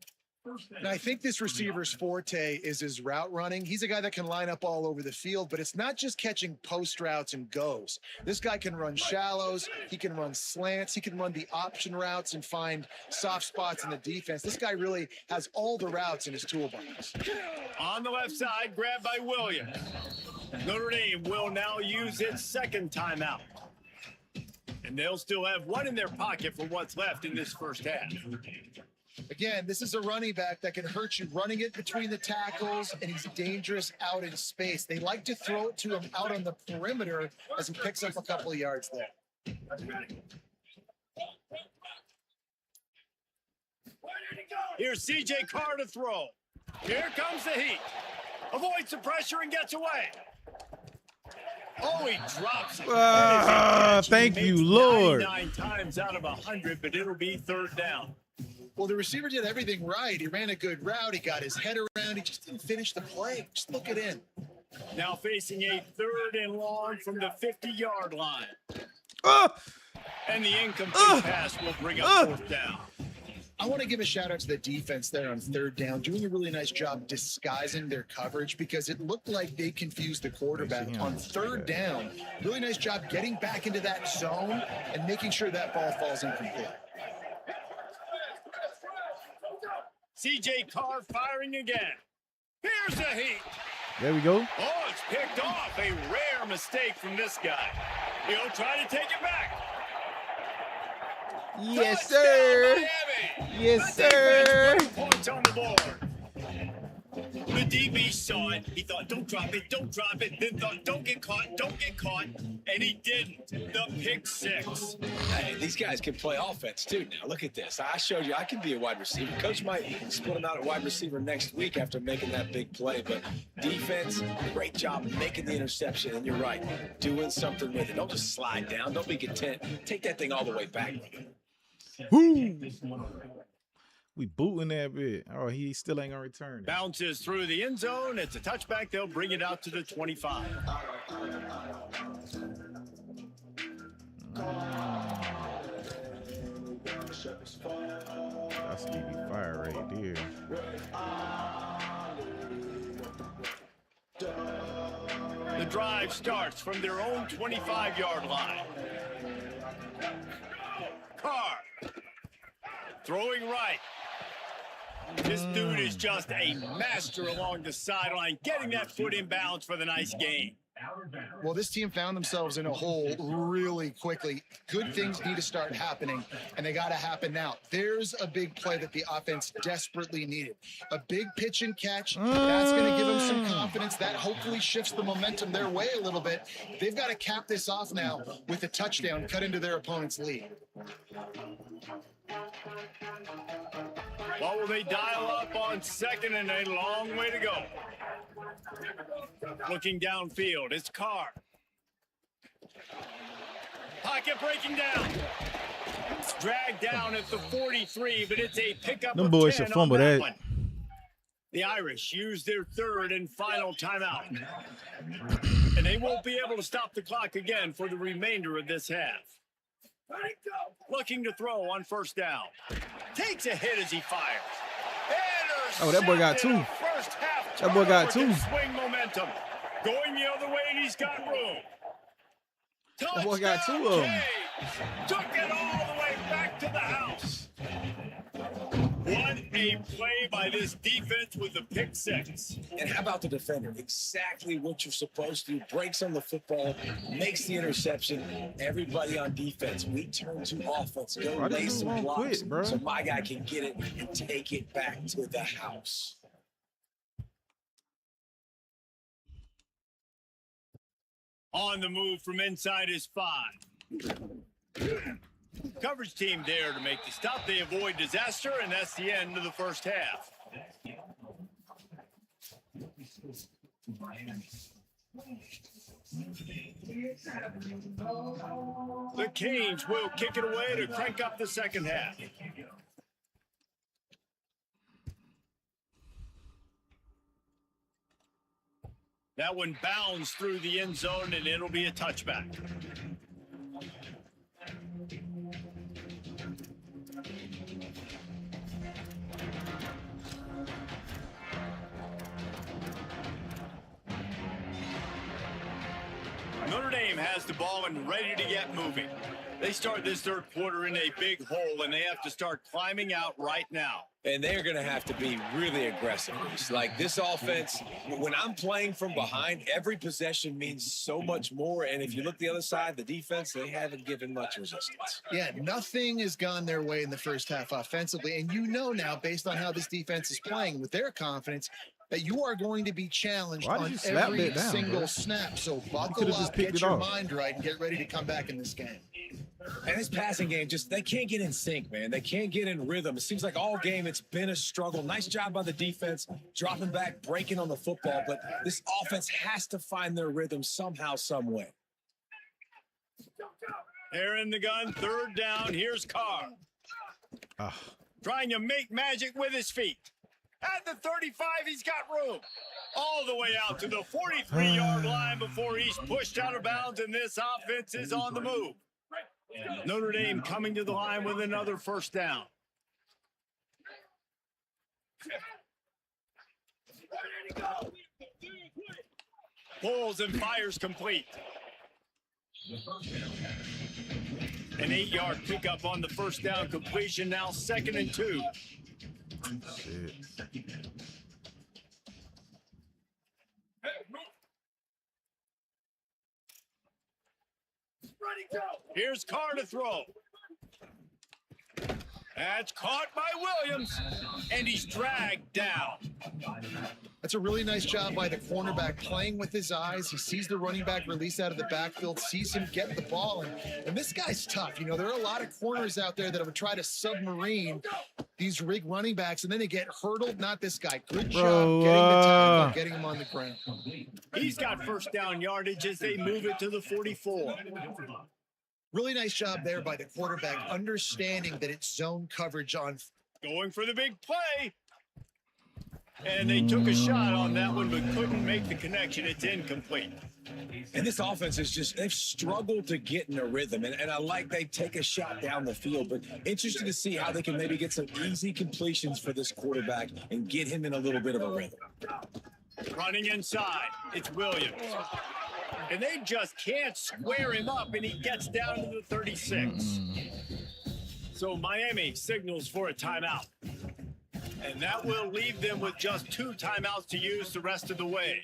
And I think this receiver's forte is his route running. He's a guy that can line up all over the field, but it's not just catching post routes and goes. This guy can run shallows. He can run slants. He can run the option routes and find soft spots in the defense. This guy really has all the routes in his toolbox. On the left side, grabbed by Williams. Notre Dame will now use its second timeout. And they'll still have one in their pocket for what's left in this first half. Again, this is a running back that can hurt you running it between the tackles, and he's dangerous out in space. They like to throw it to him out on the perimeter as he picks up a couple of yards there. Here's C.J. Carr to throw. Here comes the heat. Avoids the pressure and gets away. Oh, he drops it. Thank you, Lord. 99 times out of 100, but it'll be third down. Well, the receiver did everything right. He ran a good route. He got his head around. He just didn't finish the play. Just look it in. Now facing a third and long from the 50-yard line. And the incomplete pass will bring up fourth down. I want to give a shout out to the defense there on third down, doing a really nice job disguising their coverage because it looked like they confused the quarterback on third down. Really nice job getting back into that zone and making sure that ball falls incomplete. C.J. Carr firing again. Here's the heat. There we go. Oh, it's picked off. A rare mistake from this guy. He'll try to take it back. Yes, Touchdown, sir. Miami. Yes, The defense sir. put points on the board. The DB saw it. He thought, don't drop it, don't drop it. Then thought, don't get caught, don't get caught. And he didn't. The pick six. Hey, these guys can play offense too now. Look at this. I showed you I can be a wide receiver. Coach might split him out at wide receiver next week after making that big play. But defense, great job making the interception. And you're right, doing something with it. Don't just slide down. Don't be content. Take that thing all the way back. Woo. We booting that bit. Oh, he still ain't gonna return it. Bounces through the end zone. It's a touchback. They'll bring it out to the 25. That's Stevie Fire right there. The drive starts from their own 25-yard line. Carr throwing right. This dude is just a master along the sideline, getting that foot in bounds for the nice gain. Well, this team found themselves in a hole really quickly. Good things need to start happening, and they got to happen now. There's a big play that the offense desperately needed. A big pitch and catch. That's going to give them some confidence. That hopefully shifts the momentum their way a little bit. They've got to cap this off now with a touchdown cut into their opponent's lead. What will they dial up on second and a long way to go? Looking downfield, it's Carr. Pocket breaking down. Dragged down at the 43, but it's a pickup Them of boys 10 should fumble on that that. one. The Irish use their third and final timeout. And they won't be able to stop the clock again for the remainder of this half. Looking to throw on first down. Takes a hit as he fires. Oh, that boy got two. First half That boy got turnover two. to swing momentum. Going the other way, and he's got room. That boy got two of them. Took it all the way back to the house. What a play by this defense with the pick six. And how about the defender? Exactly what you're supposed to do. Breaks on the football, makes the interception. Everybody on defense, we turn to offense. Go Why lay did some you blocks quit, bro? so my guy can get it and take it back to the house. On the move from inside his 5. Coverage team there to make the stop. They avoid disaster, and that's the end of the first half. The Canes will kick it away to crank up the second half. That one bounds through the end zone, and it'll be a touchback. Notre Dame has the ball and ready to get moving. They start this third quarter in a big hole, and they have to start climbing out right now. And they're going to have to be really aggressive. It's like this offense, when I'm playing from behind, every possession means so much more. And if you look the other side, the defense, they haven't given much resistance. Yeah, nothing has gone their way in the first half offensively. And you know now, based on how this defense is playing with their confidence, that you are going to be challenged on every single snap. So buckle up, get your mind right, and get ready to come back in this game. And this passing game, they can't get in sync, man. They can't get in rhythm. It seems like all game it's been a struggle. Nice job by the defense, dropping back, breaking on the football. But this offense has to find their rhythm somehow, some way. They're in the gun, third down. Here's Carr. Trying to make magic with his feet. At the 35, he's got room. All the way out to the 43-yard line before he's pushed out of bounds, and this offense is on the move. Notre Dame coming to the line with another first down. Pulls and fires complete. An 8-yard pickup on the first down completion, now 2nd and 2. Here's Carr to throw. That's caught by Williams, and he's dragged down. That's a really nice job by the cornerback, playing with his eyes. He sees the running back release out of the backfield, sees him get the ball, and this guy's tough. You know, there are a lot of corners out there that would try to submarine these rig running backs, and then they get hurdled. Not this guy. Good job getting the tackle, getting him on the ground. He's got first down yardage as they move it to the 44. Really nice job there by the quarterback, understanding that it's zone coverage on. Going for the big play. And they took a shot on that one, but couldn't make the connection. It's incomplete. And this offense is they've struggled to get in a rhythm. And I like they take a shot down the field, but interesting to see how they can maybe get some easy completions for this quarterback and get him in a little bit of a rhythm. Running inside, it's Williams. And they just can't square him up, and he gets down to the 36. So Miami signals for a timeout. And that will leave them with just 2 timeouts to use the rest of the way.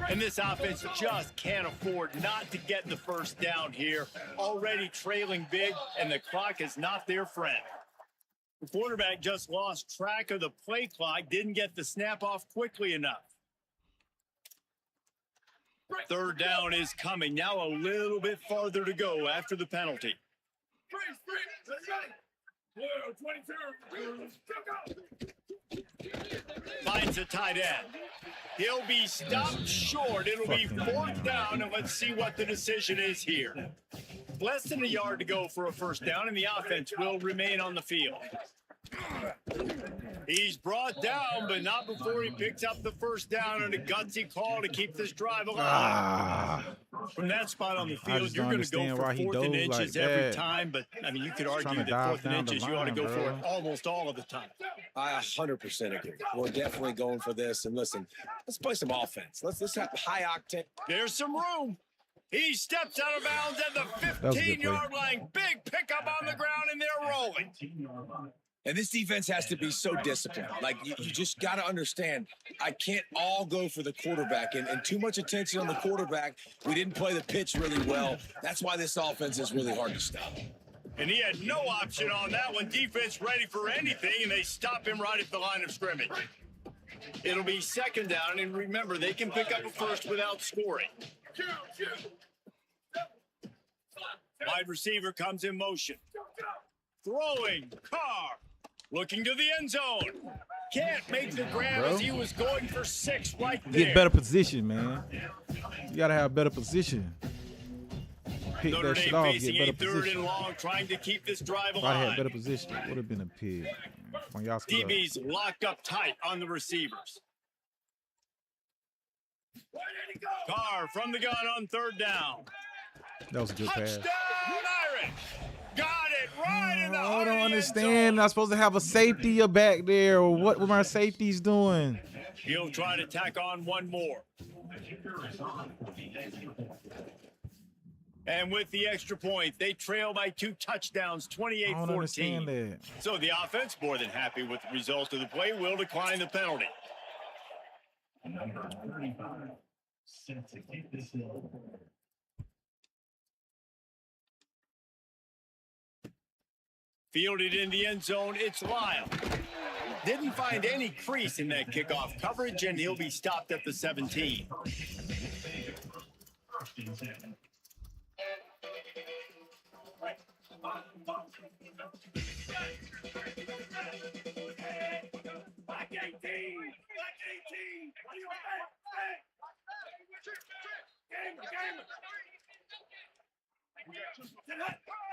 And this offense just can't afford not to get the first down here. Already trailing big, and the clock is not their friend. The quarterback just lost track of the play clock, didn't get the snap off quickly enough. Third down is coming. Now a little bit farther to go after the penalty. Finds a tight end. He'll be stopped short. It'll be 4th down, and let's see what the decision is here. Less than a yard to go for a first down, and the offense will remain on the field. He's brought down, but not before he picks up the first down, and a gutsy call to keep this drive alive. From that spot on the field, you're going to go for 4th and inches like every time, but I mean, you could argue that 4th and inches, you ought to go for it almost all of the time. I 100% agree. We're definitely going for this. And listen, let's play some offense. Let's have high octane. There's some room. He steps out of bounds at the 15-yard line. Big pickup on the ground, and they're rolling. And this defense has to be so disciplined. Like, you just got to understand, I can't all go for the quarterback. And too much attention on the quarterback. We didn't play the pitch really well. That's why this offense is really hard to stop. And he had no option on that one. Defense ready for anything, and they stop him right at the line of scrimmage. It'll be second down, and remember, they can pick up a first without scoring. Wide receiver comes in motion. Throwing, Carr. Looking to the end zone. Can't make the grab as he was going for 6 right there. Get better position, man. You got to have better position. Pick Notre that shit Dame off, facing get better a third position. and long, trying to keep this drive If I had alive. better position, it would have been a pig. When y'all screwed up. DB's locked up tight on the receivers. Carr from the gun on third down. That was a good pass. Touchdown, Irish! Got it right in the I heart don't of the end understand. zone. I'm supposed to have a safety back there, or what were my safeties doing? He'll try to tack on one more. And with the extra point, they trail by 2 touchdowns, I don't understand 28-14. that. So the offense, more than happy with the result of the play, will decline the penalty. Number 35, set to keep this hill. Fielded in the end zone, it's Lyle. Didn't find any crease in that kickoff coverage, and he'll be stopped at the 17. First and 10. Black 18! Black 18! What do you want?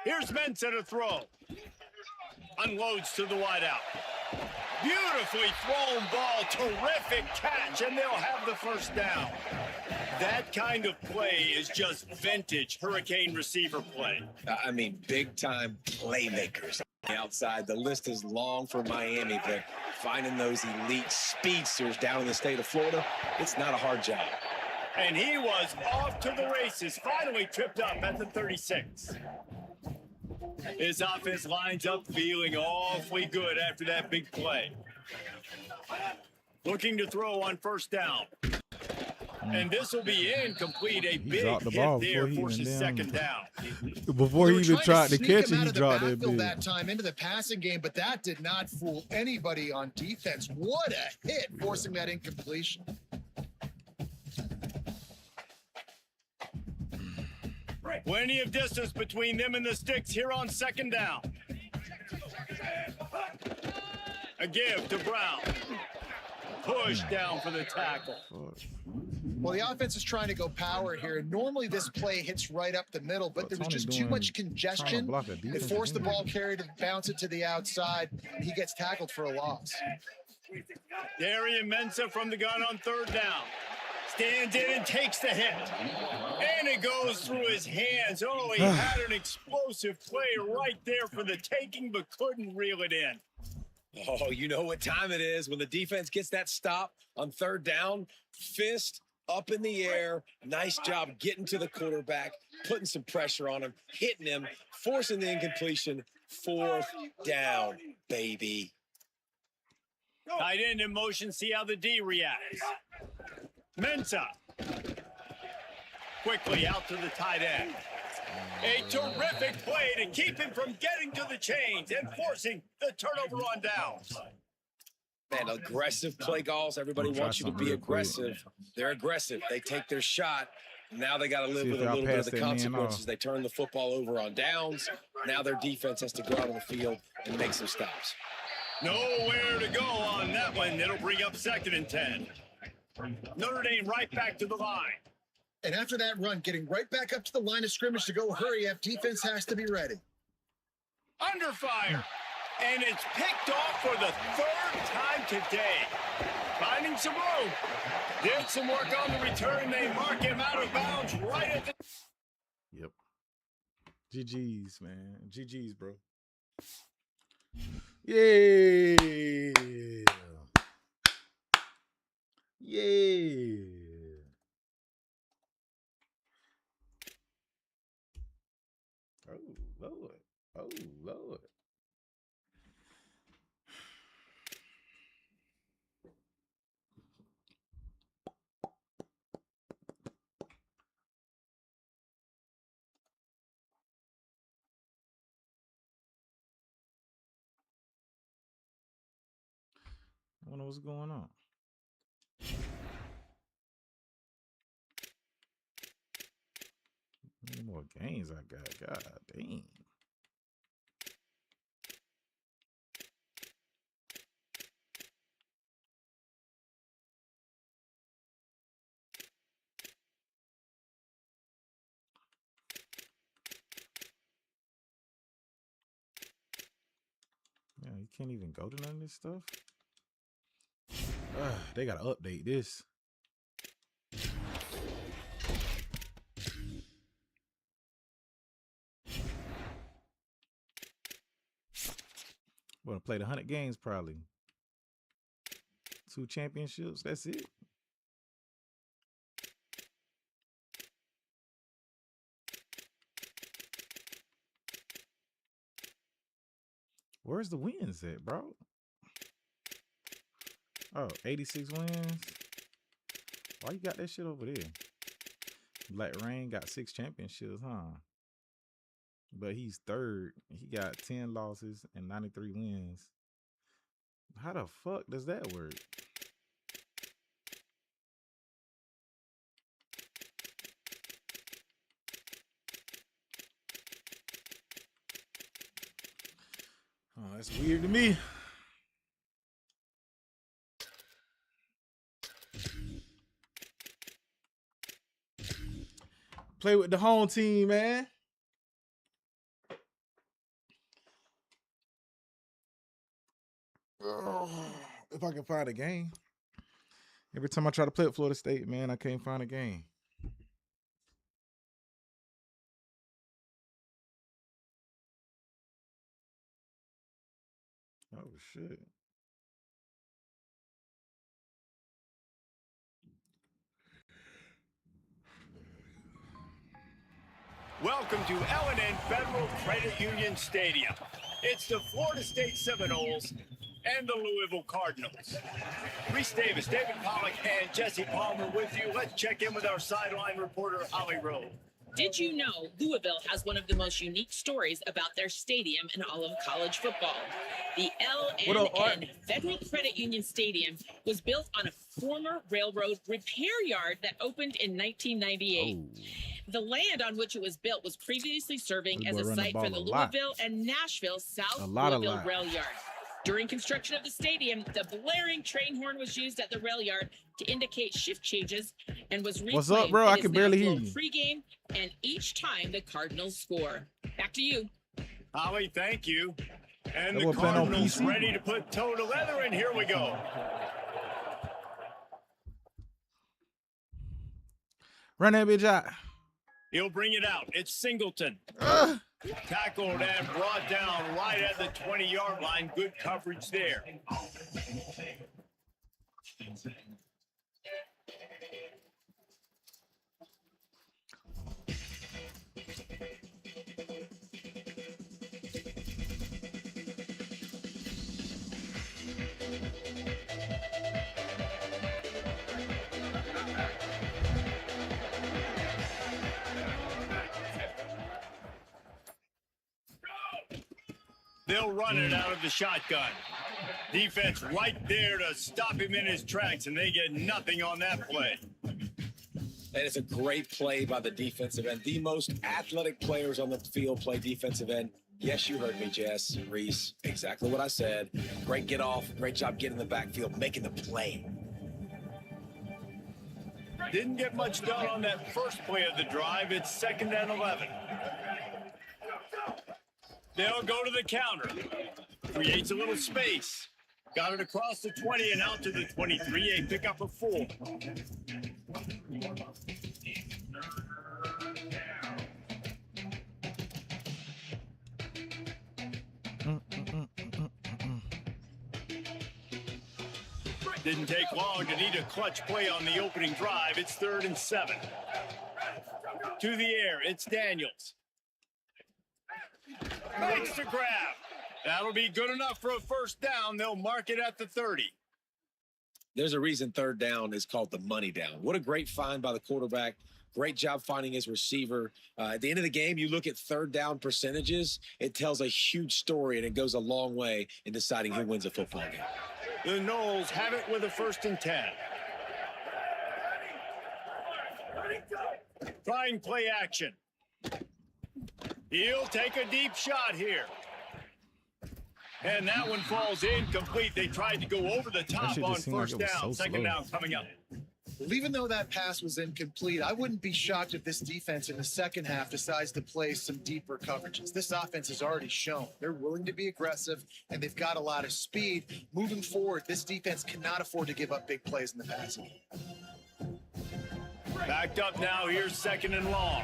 Here's Mensa to throw. Unloads to the wideout. Beautifully thrown ball, terrific catch, and they'll have the first down. That kind of play is just vintage Hurricane receiver play. I mean, big-time playmakers. Outside, the list is long for Miami, but finding those elite speedsters down in the state of Florida, it's not a hard job. And he was off to the races, finally tripped up at the 36. His offense lines up feeling awfully good after that big play. Looking to throw on first down. And this will be incomplete. A big dropped the hit ball there before he forces even second down. Before he They were even trying tried to sneak catch him it, out he of the dropped that backfield big. that time into the passing game, but that did not fool anybody on defense. What a hit, forcing that incompletion. Plenty of distance between them and the sticks here on second down. A give to Brown. Push down for the tackle. Well, the offense is trying to go power here, and normally this play hits right up the middle, but there was Tony just too doing- much trying to congestion. block a It defensive forced the end. ball carrier to bounce it to the outside, and he gets tackled for a loss. Darian Mensah from the gun on third down. Stands in and takes the hit. And it goes through his hands. Oh, he had an explosive play right there for the taking, but couldn't reel it in. Oh, you know what time it is when the defense gets that stop on third down. Fist up in the air. Nice job getting to the quarterback, putting some pressure on him, hitting him, forcing the incompletion. Fourth down, baby. Tight end in motion, see how the D reacts. Mensah. Quickly out to the tight end. A terrific play to keep him from getting to the chains and forcing the turnover on downs. Man, aggressive play calls. Everybody Try wants you to something be real quick. aggressive. They're aggressive. They take their shot. Now they got to live See if with a y'all little bit of pass the that man consequences. off. They turn the football over on downs. Now their defense has to go out on the field and make some stops. Nowhere to go on that one. It'll bring up second and 10. Notre Dame right back to the line. And after that run, getting right back up to the line of scrimmage to go hurry up, defense has to be ready. Under fire. And it's picked off for the third time today. Finding some room. Did some work on the return. They mark him out of bounds right at the... Yep. GG's, man. GG's, bro. Yeah. Yeah. Oh, Lord. Oh, Lord. I wonder what's going on. many more games I got? God dang. Yeah, you can't even go to none of this stuff. They gotta update this. We're gonna play the 100 games probably. 2 championships. That's it. Where's the wins at, bro? Oh, 86 wins. Why you got that shit over there? Black Rain got 6 championships, huh? But he's third. He got 10 losses and 93 wins. How the fuck does that work? Oh, that's weird to me. Play with the home team, man. If I can find a game. Every time I try to play at Florida State, man, I can't find a game. Oh, shit. Welcome to L&N Federal Credit Union Stadium. It's the Florida State Seminoles and the Louisville Cardinals. Reese Davis, David Pollock, and Jesse Palmer with you. Let's check in with our sideline reporter, Holly Rowe. Did you know Louisville has one of the most unique stories about their stadium in all of college football? The L&N Federal Credit Union Stadium was built on a former railroad repair yard that opened in 1998. Oh. The land on which it was built was previously serving as a site for the Louisville and Nashville South Louisville Rail Yard. During construction of the stadium, the blaring train horn was used at the rail yard to indicate shift changes and was reclaimed. What's up, bro? I can barely hear you. Pre-game and each time the Cardinals score. Back to you. Holly, thank you. And the Cardinals ready to put toe to leather, and here we go. Run that bitch out. He'll bring it out. It's Singleton. Tackled and brought down right at the 20-yard line. Good coverage there. They'll run it out of the shotgun. Defense right there to stop him in his tracks, and they get nothing on that play. That is a great play by the defensive end. The most athletic players on the field play defensive end. Yes, you heard me, Jess, Reese. Exactly what I said. Great get off. Great job getting in the backfield, making the play. Didn't get much done on that first play of the drive. It's 2nd and 11. They'll go to the counter. Creates a little space. Got it across the 20 and out to the 23. A pickup of 4. Didn't take long to need a clutch play on the opening drive. It's 3rd and 7. To the air, it's Daniels. Makes the grab. That'll be good enough for a first down. They'll mark it at the 30. There's a reason 3rd down is called the money down. What a great find by the quarterback. Great job finding his receiver. At the end of the game, you look at 3rd down percentages. It tells a huge story, and it goes a long way in deciding who wins a football game. The Noles have it with a 1st and 10. Trying play action. He'll take a deep shot here. And that one falls incomplete. They tried to go over the top on first down. Second down coming up. Well, even though that pass was incomplete, I wouldn't be shocked if this defense in the second half decides to play some deeper coverages. This offense has already shown they're willing to be aggressive, and they've got a lot of speed. Moving forward, this defense cannot afford to give up big plays in the passing game. Backed up now. Here's second and long.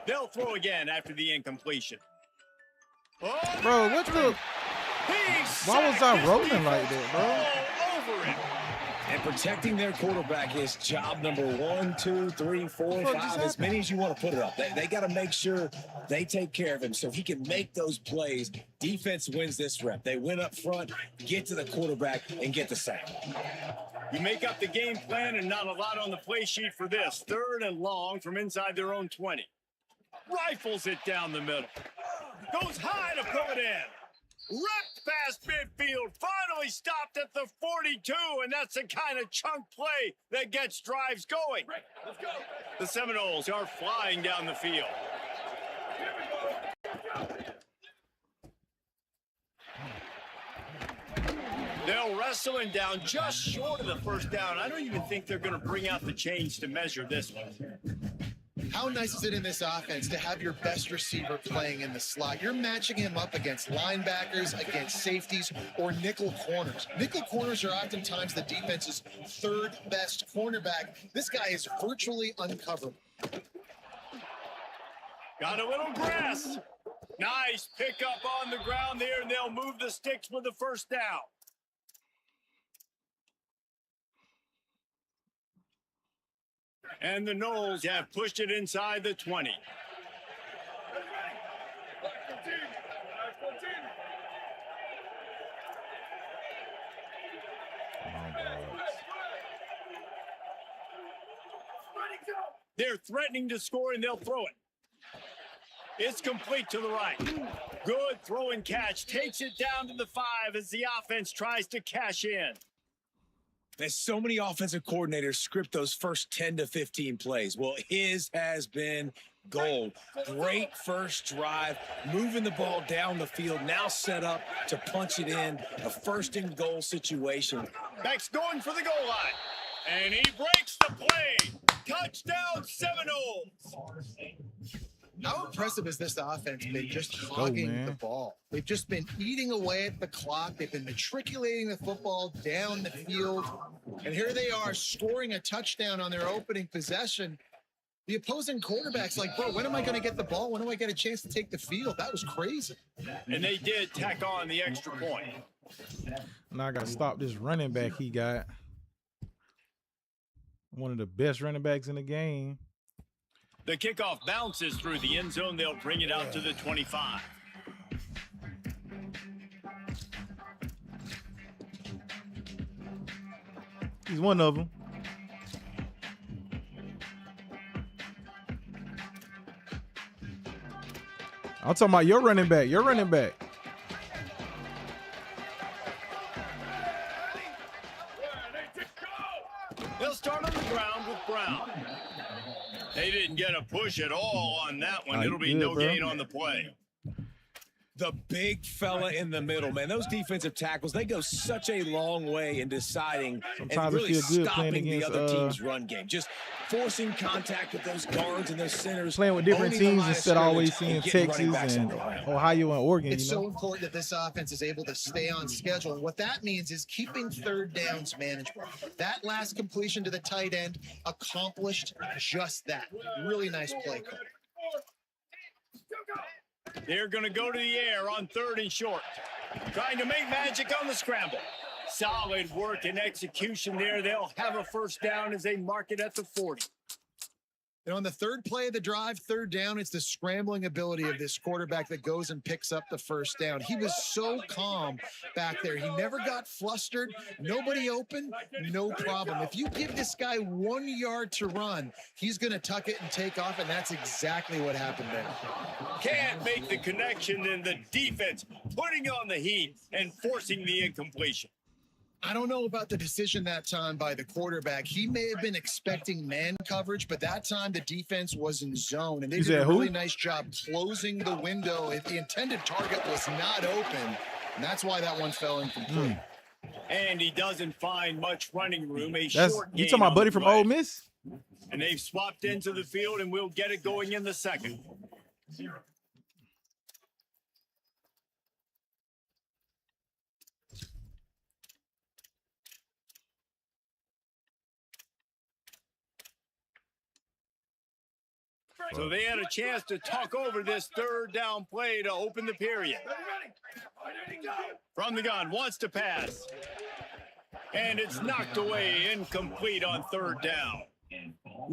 They'll throw again after the incompletion. Oh, Bro, what the? Why was I rolling like that, bro? Over it. And protecting their quarterback is job number 1, 2, 3, 4, 5, as many as you want to put it up. They got to make sure they take care of him so he can make those plays. Defense wins this rep. They win up front, get to the quarterback, and get the sack. You make up the game plan and not a lot on the play sheet for this. Third and long from inside their own 20. Rifles it down the middle. Goes high to pull it in. Ripped past midfield. Finally stopped at the 42, and that's the kind of chunk play that gets drives going. Let's go. The Seminoles are flying down the field. They'll wrestle him down just short of the first down. I don't even think they're going to bring out the chains to measure this one. How nice is it in this offense to have your best receiver playing in the slot? You're matching him up against linebackers, against safeties, or nickel corners. Nickel corners are oftentimes the defense's third best cornerback. This guy is virtually uncovered. Got a little grass. Nice pickup on the ground there, and they'll move the sticks with the first down. And the Noles have pushed it inside the 20. They're threatening to score, and they'll throw it. It's complete to the right. Good throw and catch. Takes it down to the 5 as the offense tries to cash in. There's so many offensive coordinators script those first 10 to 15 plays. Well, his has been gold. Great first drive, moving the ball down the field, now set up to punch it in, a first and goal situation. Beck's going for the goal line, and he breaks the play. Touchdown, Seminoles. How impressive has this offense been just hogging the ball? They've just been eating away at the clock. They've been matriculating the football down the field. And here they are scoring a touchdown on their opening possession. The opposing quarterback's like, bro, when am I going to get the ball? When do I get a chance to take the field? That was crazy. And they did tack on the extra point. Now I got to stop this running back he got. One of the best running backs in the game. The kickoff bounces through the end zone. They'll bring it out to the 25. He's one of them. I'm talking about your running back. Your running back. They'll start on the ground with Brown. They didn't get a push at all on that one. It'll be no gain on the play. The big fella in the middle, man. Those defensive tackles, they go such a long way in deciding sometimes and really stopping the other team's run game. Just forcing contact with those guards and those centers. Playing with different teams instead of always seeing Texas and Ohio and Oregon. It's so important that this offense is able to stay on schedule. And what that means is keeping third downs manageable. That last completion to the tight end accomplished just that. Really nice play call. They're going to go to the air on third and short. Trying to make magic on the scramble. Solid work and execution there. They'll have a first down as they mark it at the 40. And on the third play of the drive, third down, it's the scrambling ability of this quarterback that goes and picks up the first down. He was so calm back there. He never got flustered. Nobody open, no problem. If you give this guy 1 yard to run, he's going to tuck it and take off, and that's exactly what happened there. Can't make the connection, and the defense putting on the heat and forcing the incompletion. I don't know about the decision that time by the quarterback. He may have been expecting man coverage, but that time the defense was in zone, and they did a really nice job closing the window. If the intended target was not open, and that's why that one fell incomplete. And he doesn't find much running room. You talking about buddy from Ole Miss? And they've swapped into the field, and we'll get it going in the second. So they had a chance to talk over this third down play to open the period. From the gun, wants to pass. And it's knocked away, incomplete on third down.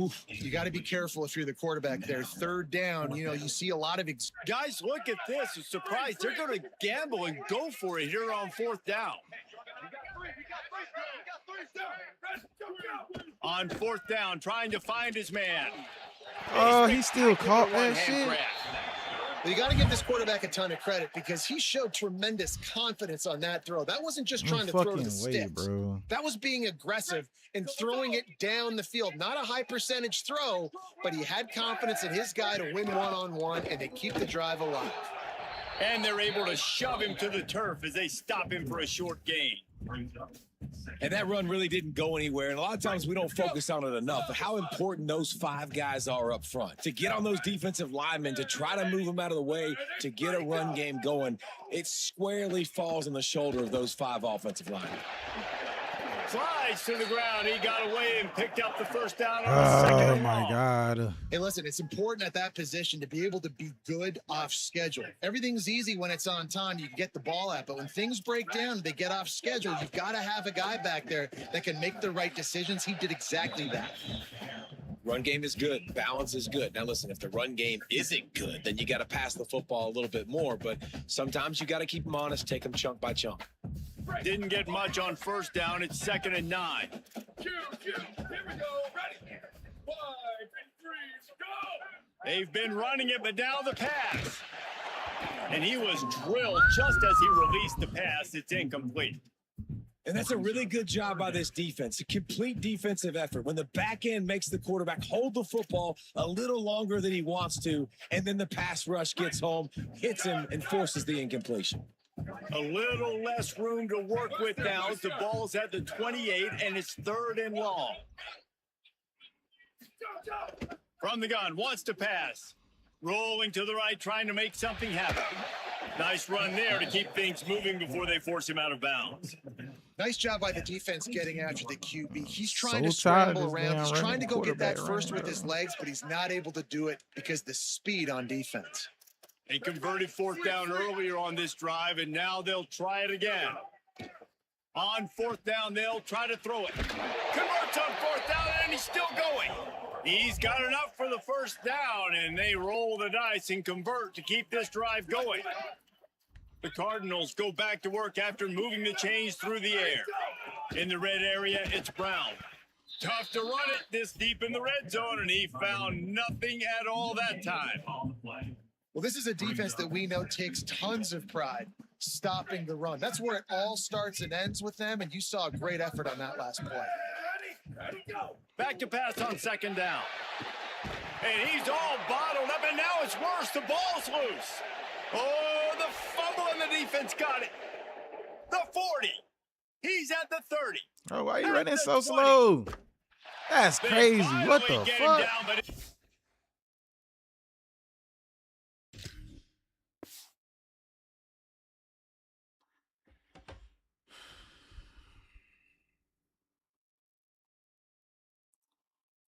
Oof, you got to be careful if you're the quarterback there. Third down, you know, you see a lot of guys, look at this. I'm surprised they're going to gamble and go for it here on fourth down. On fourth down, trying to find his man. Oh, he still caught that shit. Well, you got to give this quarterback a ton of credit because he showed tremendous confidence on that throw. That wasn't just trying to throw to the sticks. That was being aggressive and throwing it down the field. Not a high percentage throw, but he had confidence in his guy to win one-on-one and to keep the drive alive. And they're able to shove him to the turf as they stop him for a short gain. And that run really didn't go anywhere. And a lot of times we don't focus on it enough, but how important those 5 guys are up front. To get on those defensive linemen, to try to move them out of the way, to get a run game going, it squarely falls on the shoulder of those 5 offensive linemen. Slides to the ground. He got away and picked up the first down on the second. Oh, my God. Hey, listen, it's important at that position to be able to be good off schedule. Everything's easy when it's on time. You can get the ball at, but when things break down, they get off schedule. You've got to have a guy back there that can make the right decisions. He did exactly that. Run game is good. Balance is good. Now, listen, if the run game isn't good, then you got to pass the football a little bit more. But sometimes you got to keep them honest, take them chunk by chunk. Didn't get much on first down. It's 2nd and 9. Here we go. Ready. 5 and 3, go. They've been running it, but now the pass. And he was drilled just as he released the pass. It's incomplete. And that's a really good job by this defense, a complete defensive effort. When the back end makes the quarterback hold the football a little longer than he wants to, and then the pass rush gets home, hits him, and forces the incompletion. A little less room to work with now as the ball's at the 28, and it's 3rd and long. From the gun, wants to pass. Rolling to the right, trying to make something happen. Nice run there to keep things moving before they force him out of bounds. Nice job by the defense getting after the QB. He's trying to scramble around. He's trying to go get that first with his legs, but he's not able to do it because the speed on defense. They converted 4th down earlier on this drive, and now they'll try it again. On 4th down, they'll try to throw it. Converts on 4th down, and he's still going. He's got enough for the first down, and they roll the dice and convert to keep this drive going. The Cardinals go back to work after moving the chains through the air. In the red area, it's Brown. Tough to run it this deep in the red zone, and he found nothing at all that time. Well, this is a defense that we know takes tons of pride stopping the run. That's where it all starts and ends with them, and you saw a great effort on that last play. Ready, go. Back to pass on 2nd down. And he's all bottled up, and now it's worse. The ball's loose. Oh, the fumble, and the defense got it. The 40. He's at the 30. Oh, why are you running so slow? That's crazy. What the fuck?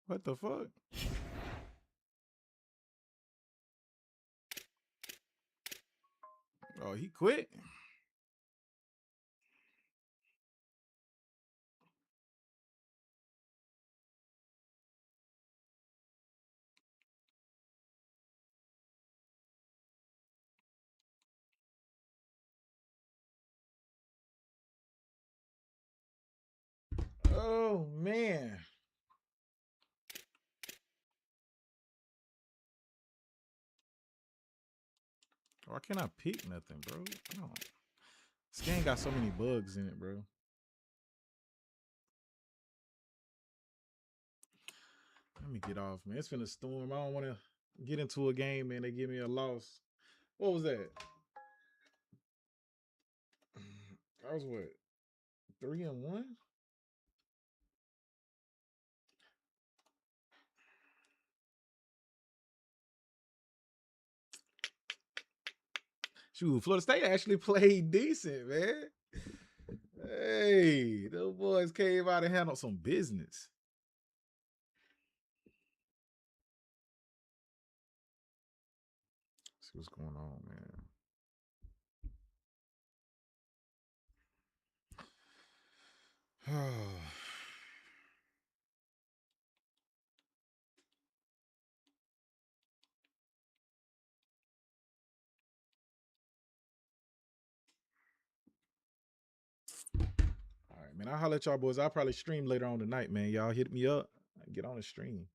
What the fuck? Oh, he quit? Oh, man. Why can't I pick nothing, bro? I don't. This game got so many bugs in it, bro. Let me get off, man. It's finna storm. I don't want to get into a game, man. They give me a loss. What was that? I was what? 3-1? Shoot, Florida State actually played decent, man. Hey, those boys came out and handled some business. See what's going on, man. All right, man. I'll holler at y'all boys. I'll probably stream later on tonight, man. Y'all hit me up. Get on the stream.